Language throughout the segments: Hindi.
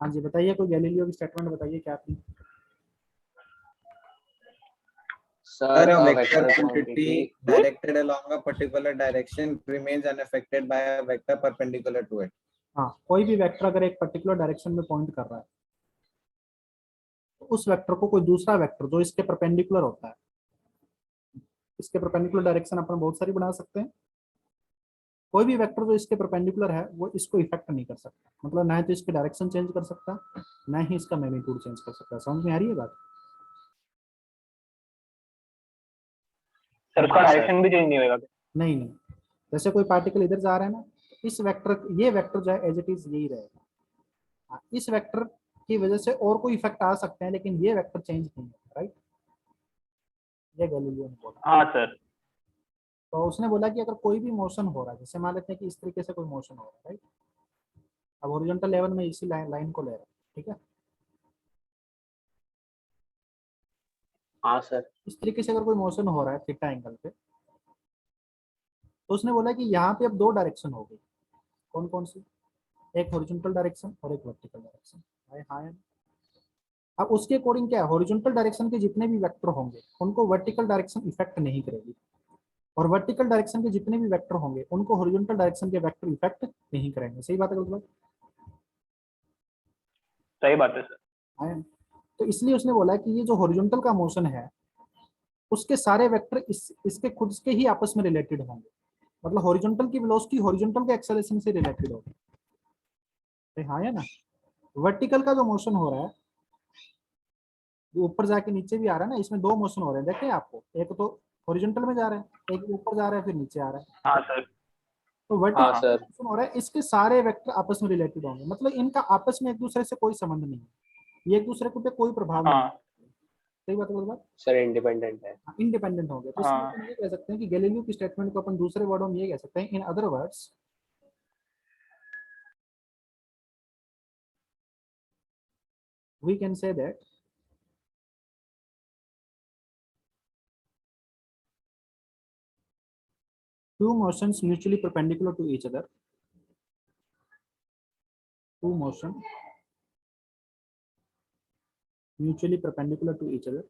हाँ जी बताइए, कोई गैलीलियो की स्टेटमेंट बताइए क्या थी। Sir, a a vector vector quantity quantity directed along a particular direction remains unaffected by a vector perpendicular to it. हाँ, कोई भी वेक्टर अगर एक पर्टिकुलर डायरेक्शन में पॉइंट कर रहा है तो उस वेक्टर को कोई दूसरा वेक्टर जो इसके परपेंडिकुलर होता है, इसके परपेंडिकुलर डायरेक्शन अपन बहुत सारी बना सकते हैं, कोई भी वेक्टर जो इसके परपेंडिकुलर है वो इसको इफेक्ट नहीं कर सकता, मतलब ना तो इसकी डायरेक्शन चेंज कर सकता ना ही इसका मैग्नीट्यूड चेंज कर सकता। समझ में आ रही है बात? सर उसका डायरेक्शन भी चेंज नहीं होगा? नहीं नहीं, जैसे कोई पार्टिकल इधर जा रहा है ना, इस वेक्टर, ये वेक्टर जो है एज इट इज यही रहेगा। हाँ, इस वेक्टर की वजह से और कोई इफेक्ट आ सकते हैं लेकिन ये वेक्टर चेंज नहीं होगा, राइट? ये गैलीलियो ने बोला। हाँ सर। तो उसने बोला कि अगर कोई भी मोशन हो रहा है, जैसे मान लेते हैं कि इस तरीके से कोई मोशन हो रहा है, राइट? अब हॉरिजॉन्टल लेवल में इसी लाइन को ले रहा है, ठीक है? हाँ सर। इस तरीके से अगर कोई मोशन हो रहा है थीटा एंगल पे, तो उसने बोला कि यहाँ पे अब दो डायरेक्शन हो गई। कौन कौन सी? एक हॉरिजॉन्टल डायरेक्शन और एक वर्टिकल डायरेक्शन। हाँ है। अब उसके अकॉर्डिंग क्या है, हॉरिजॉन्टल डायरेक्शन के जितने भी वेक्टर होंगे उनको वर्टिकल डायरेक्शन इफेक्ट नहीं करेगी, और वर्टिकल डायरेक्शन के जितने भी वेक्टर होंगे उनको हॉरिजॉन्टल डायरेक्शन के वेक्टर इफेक्ट नहीं करेंगे। सही बात है गलत बात? सही बात है सर। हाँ। तो इसलिए उसने बोला कि ये जो हॉरिजॉन्टल का मोशन है उसके सारे वेक्टर इसके खुद के ही आपस में रिलेटेड होंगे, मतलब हॉरिजॉन्टल की वेलोसिटी हॉरिजॉन्टल के एक्सेलरेशन से रिलेटेड होगी। हाँ है ना? वर्टिकल का जो मोशन हो रहा है, जो ऊपर जाके नीचे भी आ रहा है ना, इसमें दो मोशन हो रहे हैं, देखें आपको, एक तो हॉरिजॉन्टल में जा रहा है, एक ऊपर जा रहा है फिर नीचे आ रहा है। हाँ सर। तो हाँ वर्टिकल सर। मोशन हो रहा है, इसके सारे वेक्टर आपस में रिलेटेड होंगे, मतलब इनका आपस में एक दूसरे से कोई संबंध नहीं है, ये एक दूसरे पे कोई प्रभाव नहीं। हाँ सही बात है गलत बात? सर इंडिपेंडेंट है। इंडिपेंडेंट होंगे। तो इसलिए हाँ अपन ये कह सकते हैं कि गैलीलियो की स्टेटमेंट को अपन दूसरे वर्डों में ये कह सकते हैं, in other words we can say that two motions mutually perpendicular to each other, two motion mutually perpendicular to each other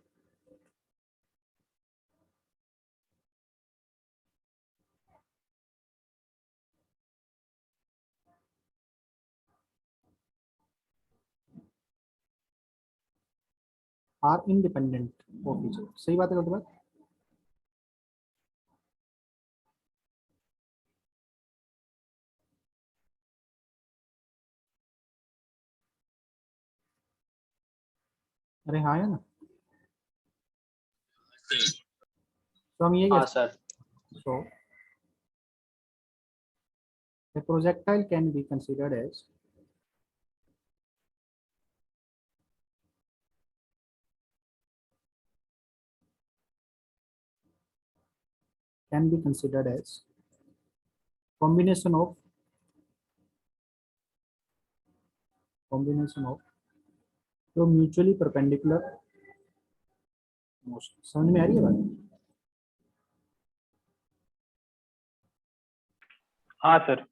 are independent of each other। सही बात है गलत बात? अरे हाँ है ना? तो हम ये हाँ कह sir. so a projectile can be considered as combination of तो म्यूचुअली परपेंडिकुलर मोशन। समझ में आ रही है बात? हाँ सर।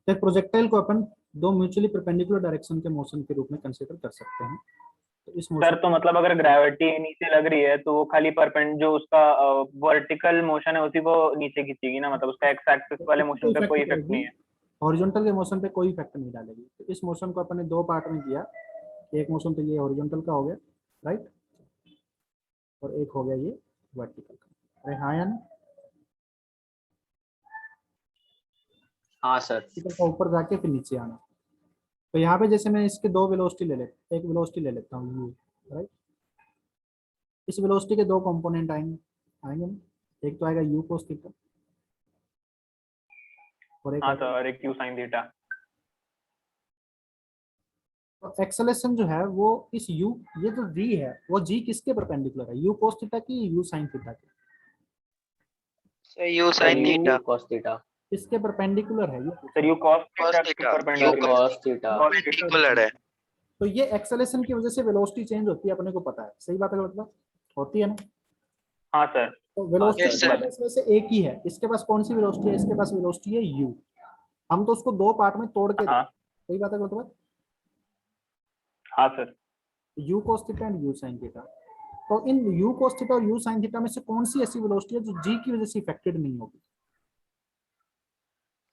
एक प्रोजेक्टाइल को अपन दो म्यूचुअली परपेंडिकुलर डायरेक्शन के मोशन के रूप में कंसीडर कर सकते हैं। तो इस सर मोशन तो मतलब अगर ग्रेविटी नीचे लग रही है तो वो खाली परपेंड जो उसका वर्टिकल मोशन है उसी को नीचे खींचेगी ना, मतलब उसका एक्स एक्सिस वाले मोशन पे कोई इफेक्ट नहीं है। हॉरिजॉन्टल के मोशन पे कोई इफेक्ट नहीं डालेगी। तो इस मोशन को अपन ने दो पार्ट में किया, एक मोशन तो ये हॉरिजॉन्टल का हो गया, राइट, और एक हो गया ये वर्टिकल का। अरे हाँ या ना? हाँ सर। वर्टिकल का ऊपर जाके फिर नीचे आना। तो यहाँ पे जैसे मैं इसके दो वेलोसिटी ले लेता, एक वेलोसिटी ले लेता हूँ यू, राइट। इस वेलोसिटी के दो कंपोनेंट आएंगे आएंगे ना, एक तो आएगा यू कोस थीटा और एक हाँ आएगा, सर, और एक क्यू साइन थीटा। तो एक्सेलरेशन जो है वो इस u, ये जो v है वो g किसके परपेंडिकुलर है, u cos थीटा की u sin थीटा की? Sir you sine theta. cos theta. किसके परपेंडिकुलर है ये? Sir you cos cos theta theta. Perpendicular sir cos theta. Perpendicular है। तो ये एक्सेलरेशन की वजह से वेलोसिटी चेंज होती है, अपने को पता है। सही बात है गलत बात? होती है ना? हाँ सर। तो वेलोसिटी Yes, sir. इसमें से एक ही है, इसके पास कौन सी वेलोसिटी है, इसके पास वेलोसिटी है u। हम तो उसको दो पार्ट में तोड़ के हाँ सही बात है गलत बात? हाँ sir. u cos theta and u sin theta. तो इन u cos थीटा और u sin थीटा में से कौन सी ऐसी वेलोसिटी है जो g की वजह से इफेक्टेड नहीं होगी?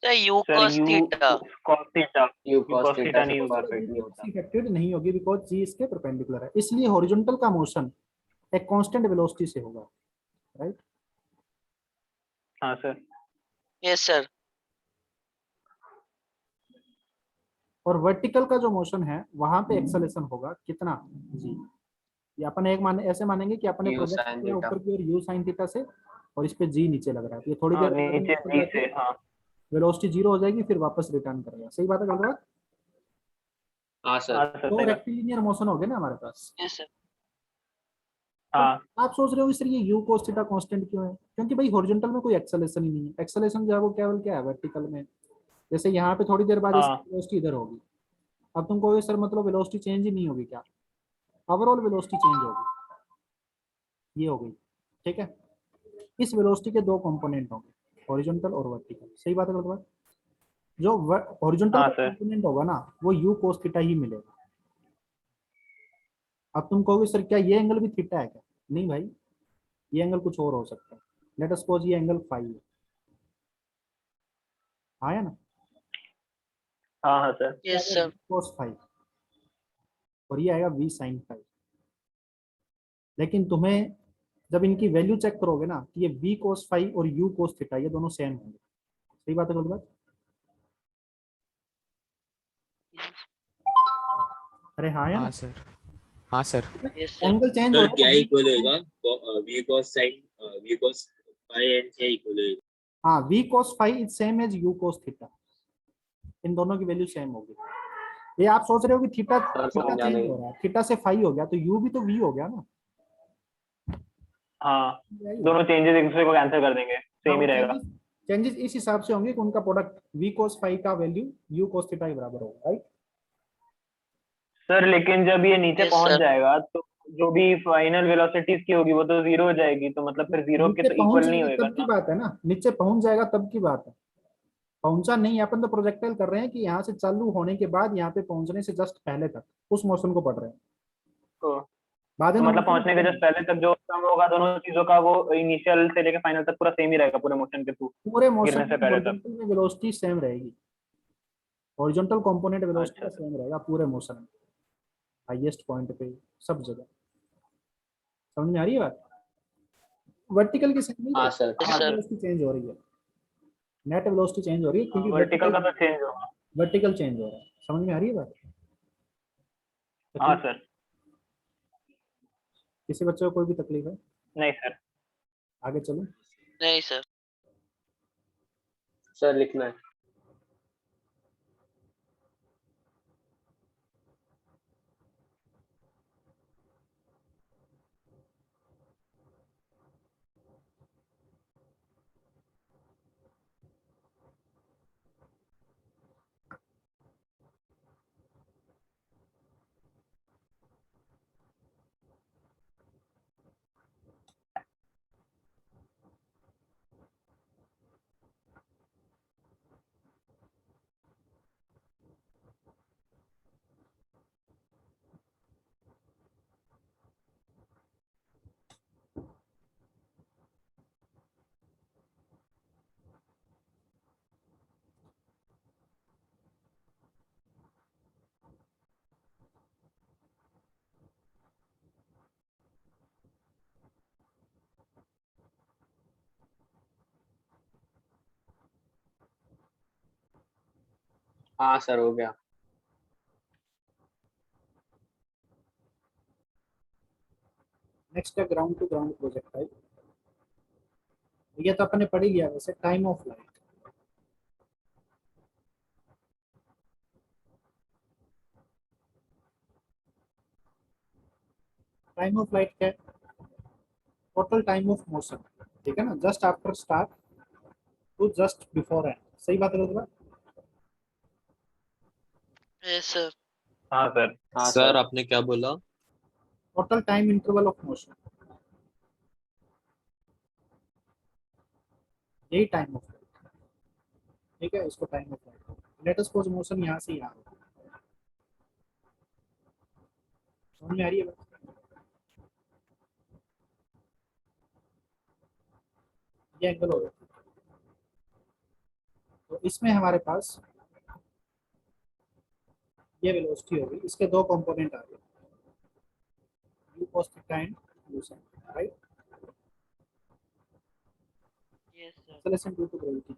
Sir u sir cos you theta. cos theta U cos cos theta theta नहीं से होगा। परफेक्ट नहीं होता। इफेक्टेड नहीं होगी बिकॉज g इसके परपेंडिकुलर है, इसलिए हॉरिजॉन्टल का मोशन एक कांस्टेंट वेलोसिटी से होगा, राइट? हाँ सर। Yes, sir. और वर्टिकल का जो मोशन है वहां पे एक्सेलेरेशन होगा कितना, जी। ये अपन एक माने ऐसे मानेंगे कि अपने U प्रोजेक्ट sin किया theta. ऊपर की ओर u sin थीटा से, और इस पे g नीचे लग रहा है, तो ये थोड़ी हाँ देर बाद नीचे ऊपर जी जाके से, हाँ वेलोसिटी जीरो हो जाएगी, फिर वापस रिटर्न करेगा। सही बात है गलत बात? हाँ हाँ सर। सर तो सही बात। रेक्टिलिनियर मोशन हो गया ना हमारे पास। Yes, sir. हाँ आप सोच रहे हो सर ये u cos थीटा कांस्टेंट क्यों है? क्योंकि भाई हॉरिजॉन्टल में कोई एक्सेलेरेशन ही नहीं है, एक्सेलेरेशन जो है वो केवल क्या है, वर्टिकल में। जैसे यहाँ पे थोड़ी देर बाद हाँ इसकी वेलोसिटी इधर होगी, अब तुम कहोगे सर मतलब वेलोसिटी चेंज ही नहीं होगी क्या? ओवरऑल वेलोसिटी चेंज होगी, ये हो गई, ठीक है। इस वेलोसिटी के दो कंपोनेंट होंगे, हॉरिजॉन्टल और वर्टिकल। सही बात है गलत बात? जो हॉरिजॉन्टल हाँ का सर। कंपोनेंट होगा ना वो u cos थीटा ही मिलेगा। अब तुम कहोगे सर क्या ये एंगल भी थीटा है क्या? नहीं भाई, ये एंगल कुछ और हो सकता है। लेट अस सपोज ये एंगल फाई है, आया ना? हाँ हाँ सर। ये Yes, आएगा sir. v cos फाई और ये आएगा v sin फाई। लेकिन तुम्हें जब इनकी वैल्यू चेक करोगे ना तो ये v cos फाई और u cos थीटा ये दोनों सेम होंगे। सही बात है गलत बात? अरे हाँ या हाँ ना? सर, हाँ sir. Yes, sir. Angle change हो सर रहा क्या है इक्वल होगा v cos sin v cos phi and क्या इक्वल होगा? हाँ, v cos phi is same as u cos theta, इन दोनों की वैल्यू सेम होगी। ये आप सोच रहे हो कि थीटा सर थीटा समझा चेंज नहीं। हो रहा है, थीटा से फाई हो गया तो u भी तो v हो गया ना। हाँ दोनों चेंजेस एक दूसरे को कैंसिल कर देंगे, सेम ही रहेगा। चेंजेस इस हिसाब से होंगे कि उनका प्रोडक्ट v cos फाई का वैल्यू u cos थीटा के बराबर होगा, राइट? सर लेकिन जब ये नीचे Yes, पहुंच sir. जाएगा तो जो भी फाइनल वेलोसिटीज की होगी वो तो जीरो हो जाएगी, तो मतलब फिर जीरो के नीचे तो पहुंच इक्वल नहीं जाएगा होएगा तब की ना। बात है ना, नीचे पहुंच जाएगा तब की बात है, पहुंचा नहीं है। अपन तो प्रोजेक्टाइल कर रहे हैं कि यहाँ से चालू होने के बाद यहाँ पे पहुंचने से जस्ट पहले तक उस मोशन को पढ़ रहे हैं। तो, बाद तो में मतलब motion पहुंचने के जस्ट पहले तक जो सम होगा दोनों चीजों का वो इनिशियल से लेकर फाइनल तक पूरा सेम ही रहेगा पूरे मोशन के थ्रू, पूरे मोशन गिरने से में पहले तक। हॉरिजॉन्टल में वेलोसिटी सेम रहेगी, हॉरिजॉन्टल कंपोनेंट वेलोसिटी अच्छा का सेम रहेगा पूरे मोशन में, हाईएस्ट पॉइंट पे सब जगह। समझ में आ रही है बात? वर्टिकल की सेम नहीं हाँ सर। Yes, रहेगी, sir. वेलोसिटी चेंज हो रही है, नेट वेलोसिटी चेंज हो रही है क्योंकि वर्टिकल का तो चेंज होगा। वर्टिकल चेंज हो रहा है। समझ में आ रही है बात? हाँ तकलीफ? सर। किसी बच्चे को कोई भी तकलीफ है? नहीं सर। आगे चलो। नहीं, sir. सर लिखना है। हाँ सर हो गया। नेक्स्ट है ग्राउंड टू ग्राउंड प्रोजेक्टाइल। ये तो अपने पढ़ ही लिया वैसे, time of light. Time of light क्या है? टोटल टाइम ऑफ मोशन, ठीक है ना, just after start to just before end. सही बात है लोग? Yes, sir. हाँ सर। हाँ सर सर। आपने क्या बोला? Total time interval of motion, यही टाइम ऑफ फ्लाइट, ठीक है, इसको time of flight. Let us suppose motion यहाँ से यहाँ हो, समझ में आ रही है बात? ये एंगल हो गया, तो इसमें हमारे पास ये वेलोसिटी होगी, इसके दो कंपोनेंट आ गए, u cos theta and u sin theta, right? Yes, sir. Acceleration due to gravity.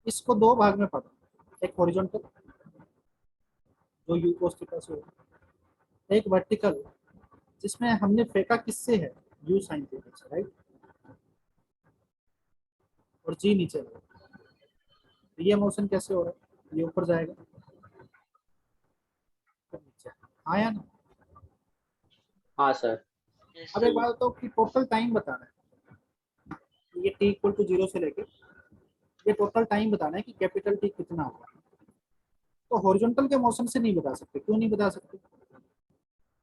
इसको दो भाग में पढ़ो, एक हॉरिजॉन्टल जो u cos थीटा से होगा, एक वर्टिकल जिसमें हमने फेंका किससे है, u sin थीटा से, राइट? और g नीचे लगा, तो ये मोशन कैसे हो रहा है, ये ऊपर जाएगा फिर नीचे आया ना। हाँ सर। Yes, अब sir. एक बात बताओ कि टोटल टाइम बताना है, ये t इक्वल टू 0 से लेके ये टोटल टाइम बताना है कि कैपिटल T कितना होगा। तो हॉरिजॉन्टल के मोशन से नहीं बता सकते, क्यों नहीं बता सकते?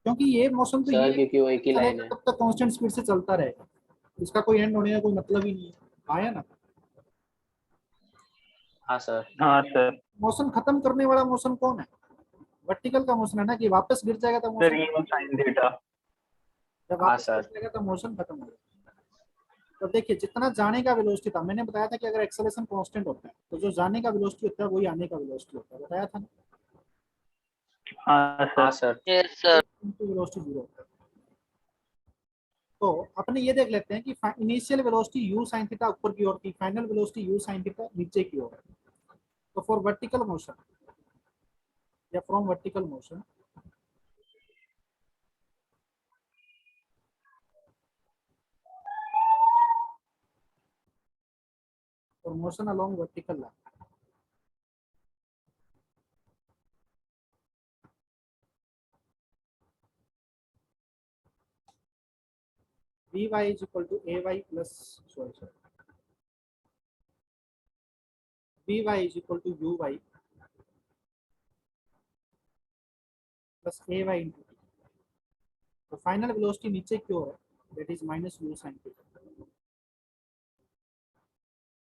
क्योंकि ये मोशन तो सर ये क्योंकि वो एक ही लाइन चलेगा है। तब तक कांस्टेंट स्पीड से चलता रहेगा, इसका कोई एंड होने का कोई मतलब ही नहीं है, आया ना? हाँ सर। हाँ सर। मोशन खत्म करने वाला मोशन कौन है? वर्टिकल का मोशन है ना, कि वापस गिर जाएगा तो सर मोशन, ये साइन थीटा। जब हाँ वापस गिर सर। जाएगा तो मोशन खत्म हो जाएगा। तो देखिए जितना जाने का वेलोसिटी था, मैंने बताया था कि अगर एक्सेलरेशन कांस्टेंट होता है तो जो जाने का वेलोसिटी होता है वही आने का वेलोसिटी होता है, बताया था ना? हाँ हाँ sir. Sir. Yes, sir. Velocity 0 होता है। तो अपने ये देख लेते हैं कि initial velocity u sin theta ऊपर की ओर थी, final velocity u sin theta नीचे की ओर है। तो फॉर वर्टिकल मोशन या from vertical motion, for motion along vertical line, vy is equal to ay plus vy is equal to uy plus ay into t। तो फाइनल वेलोसिटी नीचे की ओर है, that is minus u sin theta.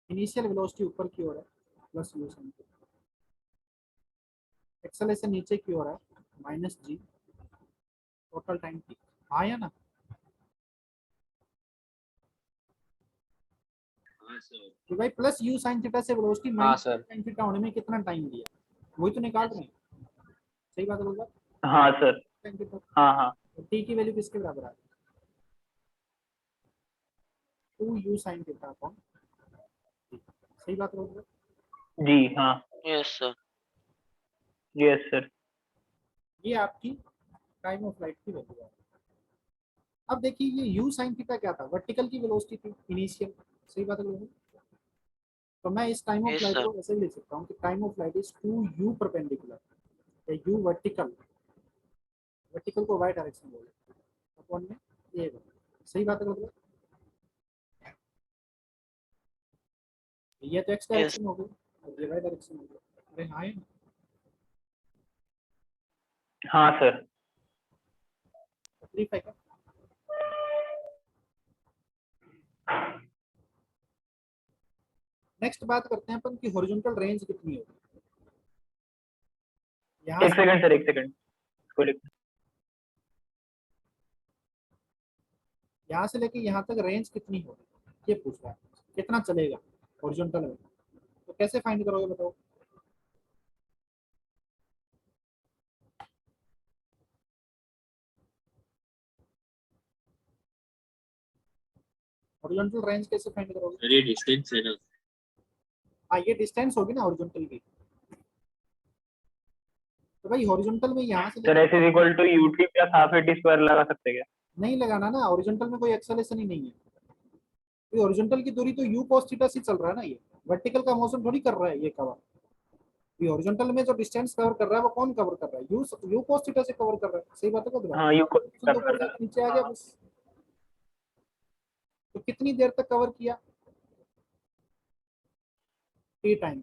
Initial velocity ऊपर की ओर है, plus u sin theta. Acceleration नीचे की ओर है, minus g, total time t। आया ना? हाँ सर। तो भाई प्लस u sin थीटा से वेलोसिटी हाँ माइनस सर। sin थीटा होने में कितना टाइम लिया, वही तो निकाल रहे हैं, सही बात है बोल रहा? हाँ सर। sin थीटा, हाँ हाँ। तो t की वैल्यू किसके बराबर आ रही है, 2u sin theta upon t, सही बात बोल रहे? जी हाँ। Yes, sir. Yes sir. ये आपकी टाइम ऑफ फ्लाइट की वैल्यू है। अब देखिए ये u sin थीटा क्या था, वर्टिकल की वेलोसिटी थी इनिशियल, सही बात है लोगों? तो मैं इस time of Yes, flight sir. को ऐसे भी लिख सकता हूँ कि time of flight is 2u perpendicular या u वर्टिकल, वर्टिकल को y डायरेक्शन बोले अपॉन में a, सही बात है मतलब? ये तो x डायरेक्शन हो गई और ये y डायरेक्शन हो गई, अरे हाँ है ना? हाँ सर। तकलीफ है क्या? नेक्स्ट बात करते हैं अपन की हॉरिजॉन्टल रेंज कितनी होगी, यहाँ एक सेकंड सर, एक सेकंड। इसको लिख। यहाँ से लेके यहाँ तक रेंज कितनी होगी, ये पूछ रहा है, कितना चलेगा हॉरिजॉन्टल में, तो कैसे फाइंड करोगे बताओ? हॉरिजॉन्टल रेंज कैसे फाइंड करोगे? सर ये डिस्टेंस है ना। हाँ ये डिस्टेंस होगी ना हॉरिजॉन्टल की, तो भाई हॉरिजॉन्टल में यहाँ से सर लेके S is equal to UT plus half AT square लगा सकते क्या? नहीं लगाना ना, हॉरिजॉन्टल में कोई एक्सेलरेशन ही नहीं है, ये हॉरिजॉन्टल की दूरी तो u cos थीटा से चल रहा है ना, ये वर्टिकल का मोशन थोड़ी कर रहा है ये कवर। ये हॉरिजॉन्टल में जो डिस्टेंस कवर कर रहा है वो कौन कवर कर रहा है, u cos थीटा से कवर कर रहा है, सही बात है हाँ यू को तो ऊपर जाके नीचे आ गया बस। तो कितनी देर तक कवर किया, t टाइम,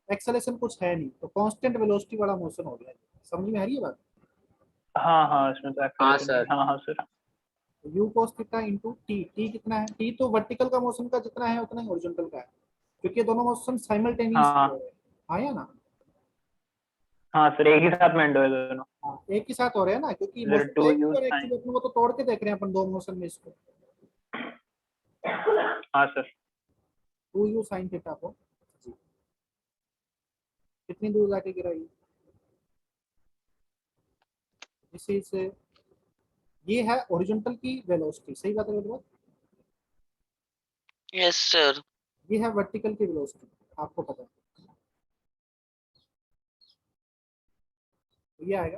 एक्सेलरेशन कुछ है नहीं, तो कांस्टेंट वेलोसिटी वाला मोशन हो गया, समझ में आ रही है बात? हाँ हाँ इसमें तो हाँ acceleration है। सर। हाँ हाँ sir. u cos theta into T, T कितना है, टी तो वर्टिकल का मोशन का जितना है उतना ही हॉरिजॉन्टल का है, क्योंकि ये दोनों मोशन साइमल्टेनियस हाँ। हो रहे हैं। आया ना? हाँ सर, एक ही साथ में एंड हुए दोनों। हाँ, एक ही साथ हो रहे हैं ना, क्योंकि इधर मोशन तो टू एक ही यू हो रहा है साइन। एक्चुअली, अपन वो तो तोड़ के देख रहे हैं अपन दो मोशन में इसको। हाँ सर। 2u sin थीटा को जी कितनी दूर जाके गिरा ये है ओरिजेंटल की वेलोसिटी, सही बात है मेरे बात? Yes, sir. ये है वर्टिकल की वेलोसिटी, आपको पता है। तो ये आएगा,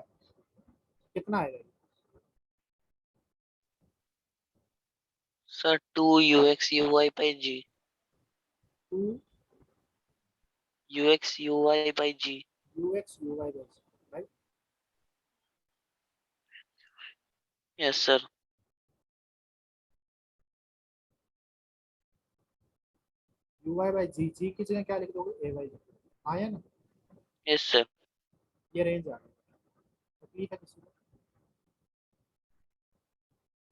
कितना आएगा? Sir, 2 ux uy by g. 2 Ux uy by g. ux uy by g, right? Yes, sir. uy by g, g की जगह क्या लिख दोगे? a by g। आया ना? Yes, sir. ये रेंज आ गई। तकलीफ है किसी को?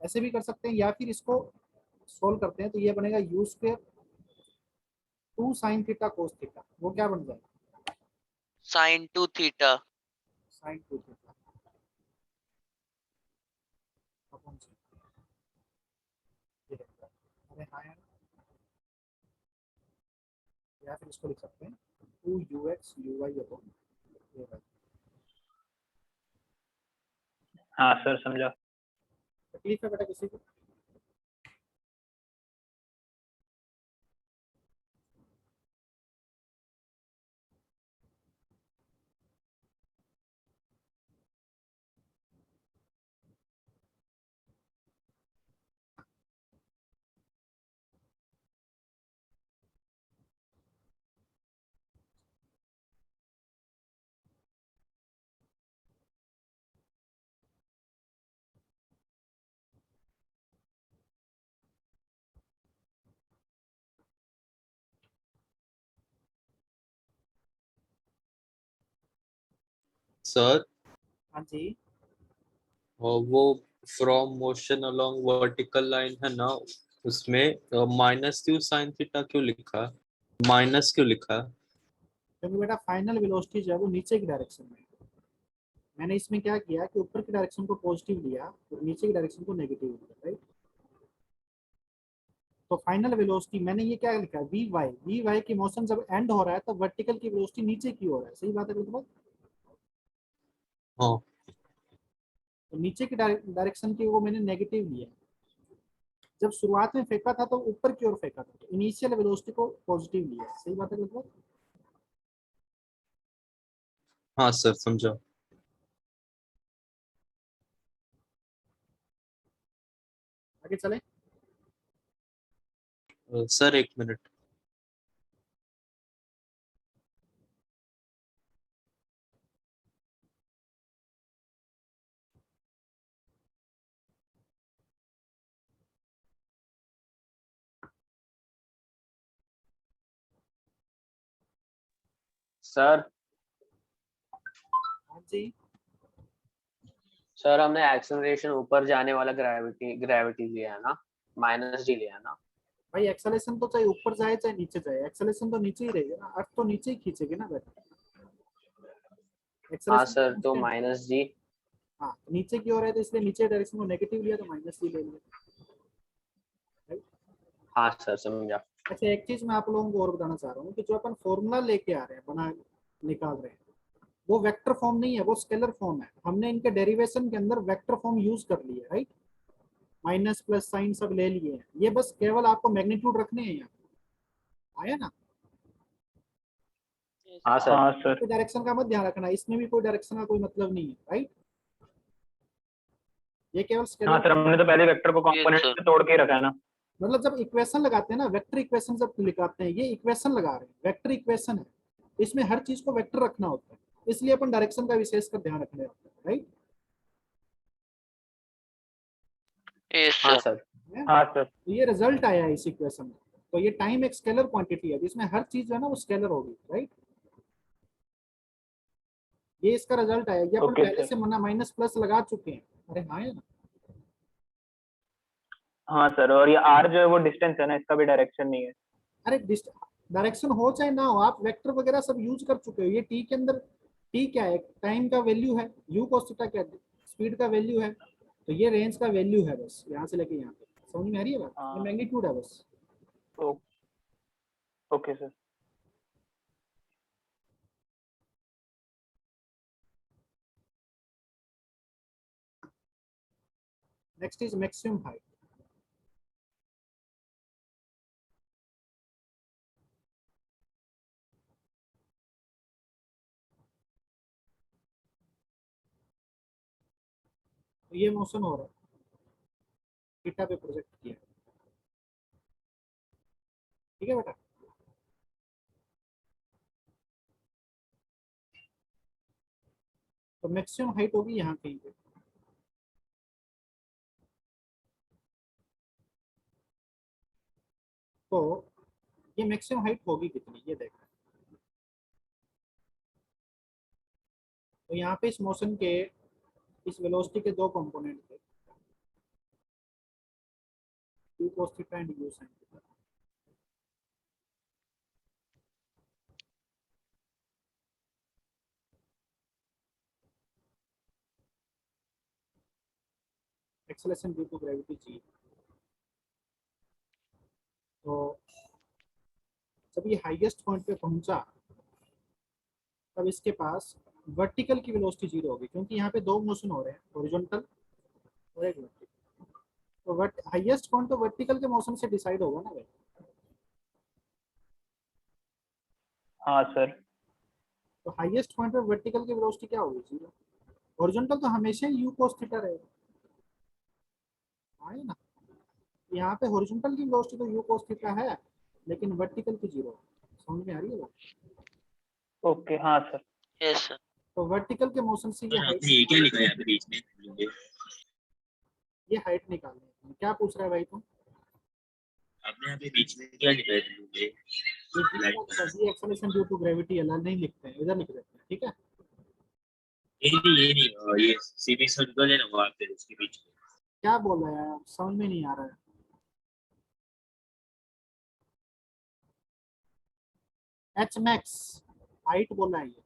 ऐसे भी कर सकते हैं, या फिर इसको सोल्व करते हैं तो ये बनेगा u square 2 sin theta cos theta, वो क्या बन जाएगा? Sin 2 theta. sin 2 theta upon c, ये रहेगा। अरे हाँ यार, या फिर इसको लिख सकते हैं 2ux uy upon a by। हाँ सर, समझा। तकलीफ है बेटा किसी को? सर हाँ जी, वो from motion along vertical line है ना, उसमें माइनस क्यू साइन थीटा क्यों लिखा है, माइनस क्यों लिखा है? क्योंकि बेटा फाइनल वेलोसिटी जो है वो नीचे की डायरेक्शन में है। मैंने इसमें क्या किया कि ऊपर की डायरेक्शन को पॉजिटिव लिया और नीचे की डायरेक्शन को नेगेटिव लिया, राइट? तो फाइनल वेलोसिटी मैंने ये क्या लिखा है, वी वाई की मोशन जब एंड हो रहा है तो वर्टिकल की वेलोसिटी नीचे की हो रहा है, सही बात है बिल्कुल। हाँ तो नीचे की डायरेक्शन की वो मैंने नेगेटिव लिया। जब शुरुआत में फेंका था तो ऊपर की ओर फेंका था, तो इनिशियल वेलोसिटी को पॉजिटिव लिया, सही बात है बिल्कुल। हाँ सर, समझा। आगे चले। सर एक मिनट। सर हाँ जी, सर हमने एक्सेलरेशन ऊपर जाने वाला ग्रेविटी ग्रेविटी लिया है ना, माइनस जी लिया है ना। भाई एक्सेलेरेशन तो चाहे ऊपर जाए चाहे नीचे जाए, एक्सेलेरेशन तो नीचे ही रहेगा ना, अर्थ तो नीचे ही खींचेगी ना बेटा। हाँ एक्सेलेरेशन सर, तो कांस्टेंट है। माइनस जी। हाँ, नीचे की ओर है तो इसलिए नीचे डायरेक्शन को नेगेटिव लिया तो माइनस ही ले लिया, राइट? हाँ सर, समझा। अच्छा, एक चीज मैं आप लोगों को और बताना चाह रहा हूँ कि जो अपन फॉर्मूला लेके आ रहे हैं, बना निकाल रहे हैं, वो वेक्टर फॉर्म नहीं है, वो स्केलर फॉर्म है। हमने इनके डेरिवेशन के अंदर वेक्टर फॉर्म यूज कर लिया, राइट? माइनस प्लस साइन सब ले लिए हैं, ये बस केवल आपको मैग्नीट्यूड रखने हैं यहाँ। आया ना? Yes, हाँ सर। हाँ सर। कोई डायरेक्शन का मत ध्यान रखना, इसमें भी कोई डायरेक्शन का कोई मतलब नहीं है, राइट? ये केवल हाँ स्केलर, सर, हमने तो पहले वेक्टर को yes, कंपोनेंट sir. में तोड़ के ही रखा है ना। मतलब जब इक्वेशन लगाते हैं ना, वेक्टर इक्वेशन जब लिखाते हैं, ये इक्वेशन लगा रहे हैं, वेक्टर इक्वेशन है, इसमें हर चीज को वेक्टर रखना होता है, इसलिए अपन डायरेक्शन का विशेष कर ध्यान रखने होता है, राइट? Yes, हाँ sir. सर। हाँ सर। तो ये रिजल्ट आया है इस इक्वेशन में। तो ये टाइम एक स्केलर क्वांटिटी है जिसमें हर चीज जो है ना वो स्केलर होगी, राइट? ये इसका रिजल्ट आया, ये अपन ओके पहले सर। से मना माइनस प्लस लगा चुके हैं। अरे हाँ है ना? हाँ सर, और ये आर जो है वो डिस्टेंस है ना, इसका भी डायरेक्शन नहीं है। अरे डायरेक्शन हो चाहे ना हो, आप वेक्टर वगैरह सब यूज कर चुके हो। ये टी के अंदर टी क्या है, टाइम का वैल्यू है, यू cos थीटा क्या है, स्पीड का वैल्यू है, तो ये रेंज का वैल्यू है बस, यहाँ से लेके यहाँ पे। समझ में आ रही है बात? ये हाँ। मैग्नीट्यूड है बस। Oh, okay sir. Next is maximum height. तो ये मोशन हो रहा है, थीटा पे प्रोजेक्ट किया है। ठीक है बेटा? तो मैक्सिमम हाइट होगी यहाँ कहीं पे। तो ये मैक्सिमम हाइट होगी कितनी, ये देखो। तो यहाँ पे इस मोशन के, इस वेलोसिटी के दो कंपोनेंट थे, u cos theta and u sin theta. Acceleration due to gravity g। तो जब ये हाईएस्ट पॉइंट पे पहुंचा, तब इसके पास वर्टिकल की वेलोसिटी जीरो होगी, क्योंकि यहाँ पे दो मोशन हो रहे हैं, हॉरिजॉन्टल और एक वर्टिकल। तो हाईएस्ट पॉइंट तो वर्टिकल के मोशन से डिसाइड होगा ना भाई। हाँ सर। तो हाईएस्ट पॉइंट पे वर्टिकल की वेलोसिटी क्या होगी, जीरो। हॉरिजॉन्टल तो हमेशा ही u cos थीटा रहेगा, हाँ ना। यहाँ पे हॉरिजॉन्टल की वेलोसिटी तो u cos थीटा है, लेकिन वर्टिकल की जीरो। समझ में आ रही है बात? ओके हाँ सर। Yes sir. तो वर्टिकल के मोशन से ये सर हाइट, आपने ये क्या लिखा है यहाँ पे बीच में लूंगे? ये हाइट निकालनी है। क्या पूछ रहा है भाई तुम? आपने यहाँ पे बीच में क्या लिखा है लूंगे? ये जी एक्सेलरेशन ड्यू टू ग्रेविटी अलग नहीं लिखते हैं, इधर लिख देते हैं, ठीक है? ये नहीं ये सेमी सर्कल है ना वहाँ पे उसके बीच में। क्या बोल रहा है, समझ में नहीं आ रहा है। एच मैक्स हाइट बोला है ये,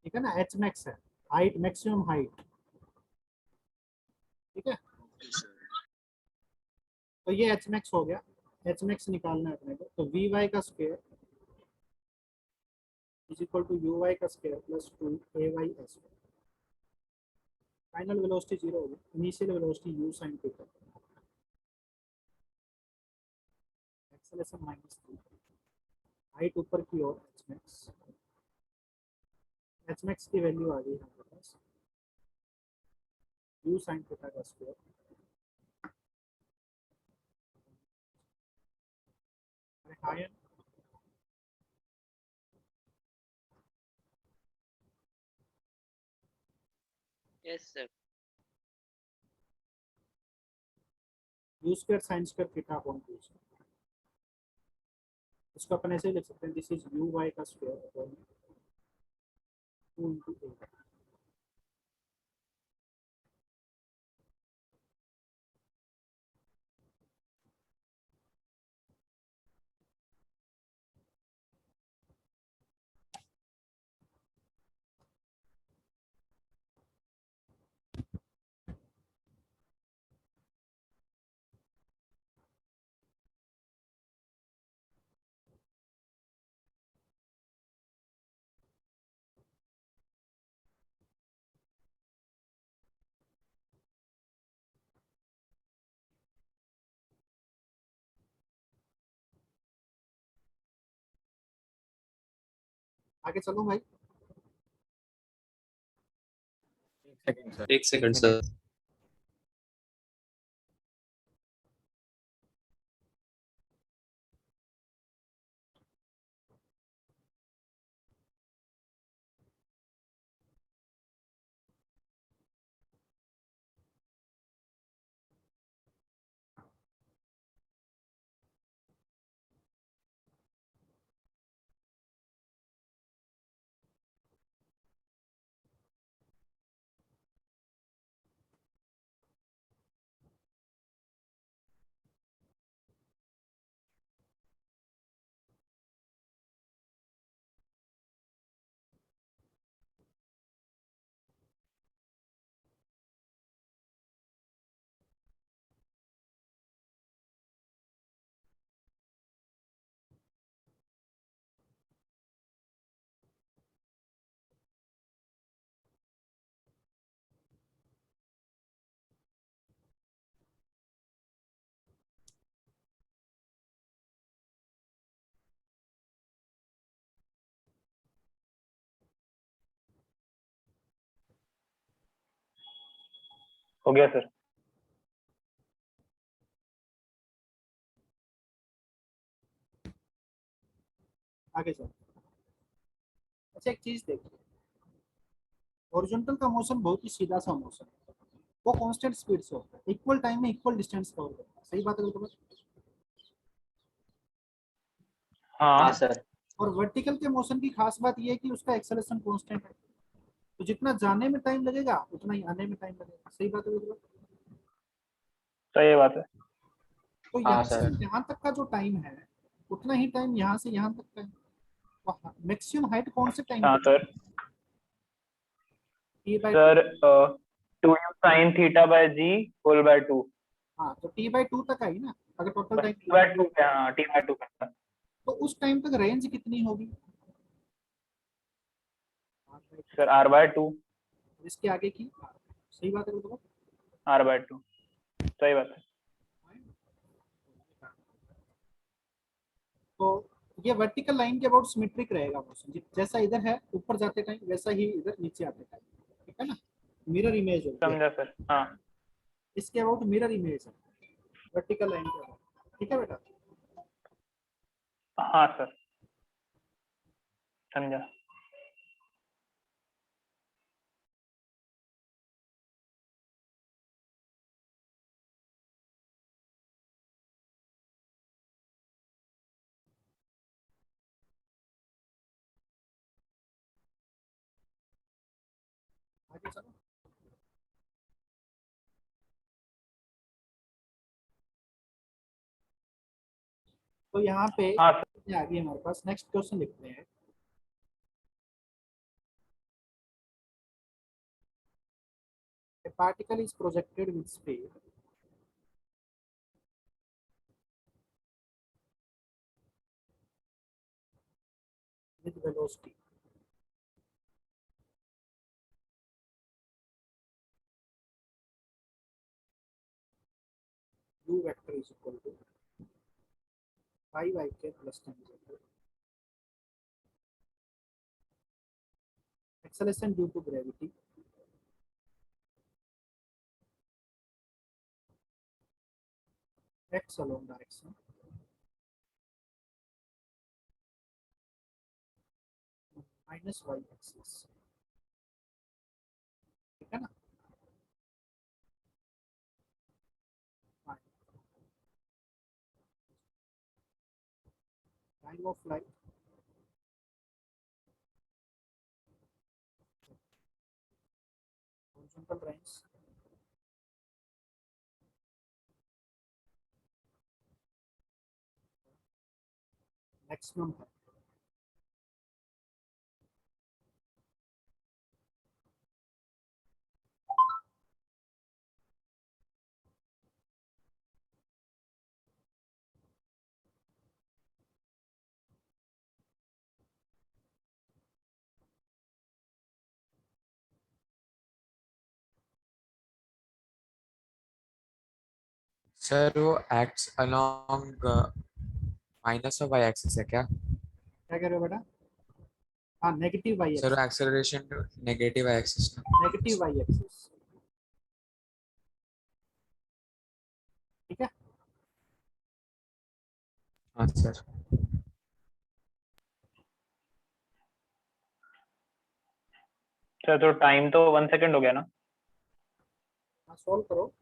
ठीक है ना? एच मैक्स है हाइट, मैक्सिमम हाइट, ठीक है? तो ये एच मैक्स हो गया। एच मैक्स निकालना है अपने को, तो वी वाई का square is equal to u y का square plus 2 ay s। Final velocity zero होगी, initial velocity u sin theta, acceleration -3, height ऊपर की ओर एच मैक्स। एच मैक्स की वैल्यू आ गई हमारे पास, u sin थीटा का स्क्वायर। हायर yes sir. u square sin square theta upon 2। इसको अपन ऐसे ही लिख सकते हैं, दिस इज यू वाई का स्क्वायर अपॉन 2 into a। आगे चलो भाई। Second sir. एक सेकंड सर। हो गया सर। आगे चलो। अच्छा एक चीज देखिए, हॉरिजॉन्टल का मोशन बहुत ही सीधा सा मोशन है, वो कांस्टेंट स्पीड से होता है, इक्वल टाइम में इक्वल डिस्टेंस कवर करता है, सही बात है तो? हाँ हाँ सर। और वर्टिकल के मोशन की खास बात यह है कि उसका एक्सेलरेशन कांस्टेंट है, तो जितना जाने में टाइम लगेगा उतना ही आने में टाइम लगेगा, सही बात है तो? सही बात है। तो हाँ यहाँ से सर। यहाँ तक का जो टाइम है उतना ही टाइम यहाँ से यहाँ तक का है। तो मैक्सिमम हाइट कौन से टाइम हाँ पे? Sir. T by sir 2u sin theta by G whole by 2। हाँ तो टी बाई टू तक आई ना, अगर टोटल बस टाइम टी बाय 2 पे, हाँ टी बाय 2 पे। तो उस टाइम तक रेंज कितनी होगी? Sir r by 2। इसके आगे की सही बात है तो? r बाय 2 सही बात है। तो ये वर्टिकल लाइन के अबाउट सिमेट्रिक रहेगा मोशन, जैसा इधर है ऊपर जाते टाइम वैसा ही इधर नीचे आते टाइम, ठीक है ना, मिरर इमेज होती है, समझा सर। हाँ इसके अबाउट मिरर इमेज है वर्टिकल लाइन के अबाउट, ठीक है बेटा? हाँ सर समझा। आगे चलो। तो यहाँ पे हाँ सर। आगे हमारे पास नेक्स्ट क्वेश्चन लिखते हैं। A particle is projected with speed with velocity u vector is equal to 5ik plus 10z. Acceleration due to gravity x along direction minus y axis, ठीक है ना? Time of flight horizontal range maximum है, सर वो acts along minus of Y axis है क्या? क्या कह रहे हो बेटा? हाँ negative Y sir axis, acceleration negative Y axis ना? नेगेटिव वाई एक्सिस, ठीक है? हाँ सर। सर तो टाइम तो 1 सेकंड हो गया ना? हाँ सॉल्व करो।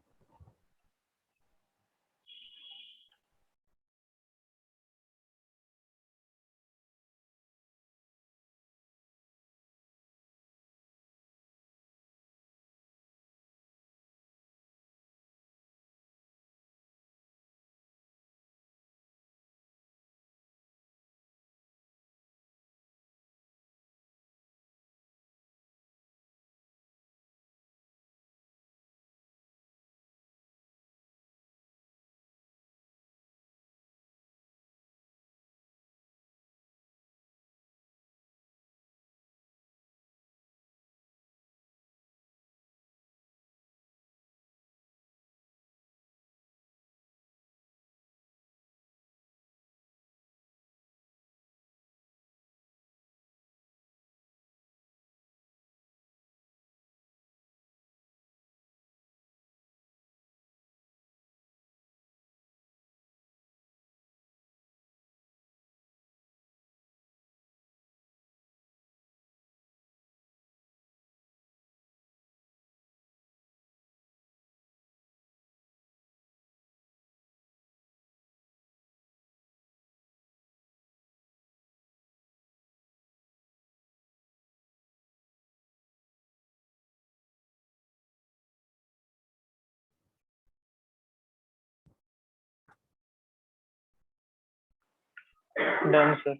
Done sir.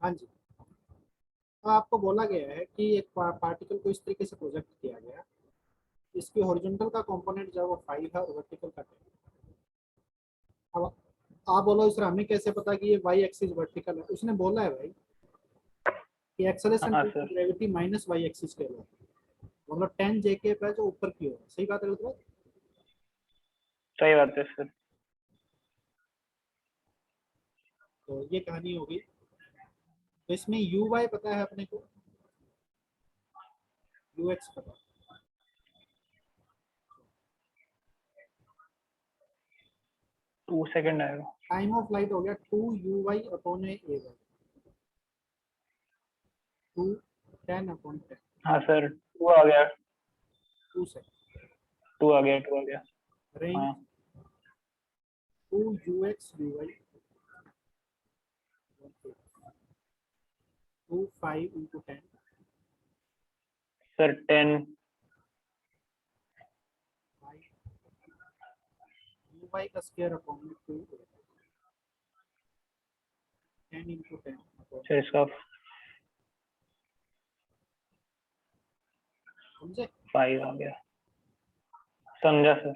हाँ जी, तो आपको बोला गया है कि एक पार्टिकल को इस तरीके से प्रोजेक्ट किया गया, इसकी हॉरिजॉन्टल का कंपोनेंट जो है वो 5 है और वर्टिकल का 10। अब आप बोलो सर हमें कैसे पता कि ये वाई एक्सिस वर्टिकल है? उसने बोला है भाई कि एक्सेलरेशन हाँ due sir, to gravity minus Y axis के लिए, मतलब 10 जेके पे जो ऊपर की ओर है। सही बात है तो सही बात है सर। ये कहानी होगी। तो इसमें यू वाई पता है अपने को, यू एक्स पता है। 2 सेकंड आएगा। टाइम ऑफ लाइट हो गया 2 U Y upon A Y, 2 10 upon 10, हाँ सर, 2 आ गया, 2 से 2 आ गया, 2 आ गया। रेंज हाँ 2 u x u y 2 5 into 10 sir, 10। U y का square upon 2 10 into 10 upon, sir इसका समझे? 5 आ गया। समझा सर।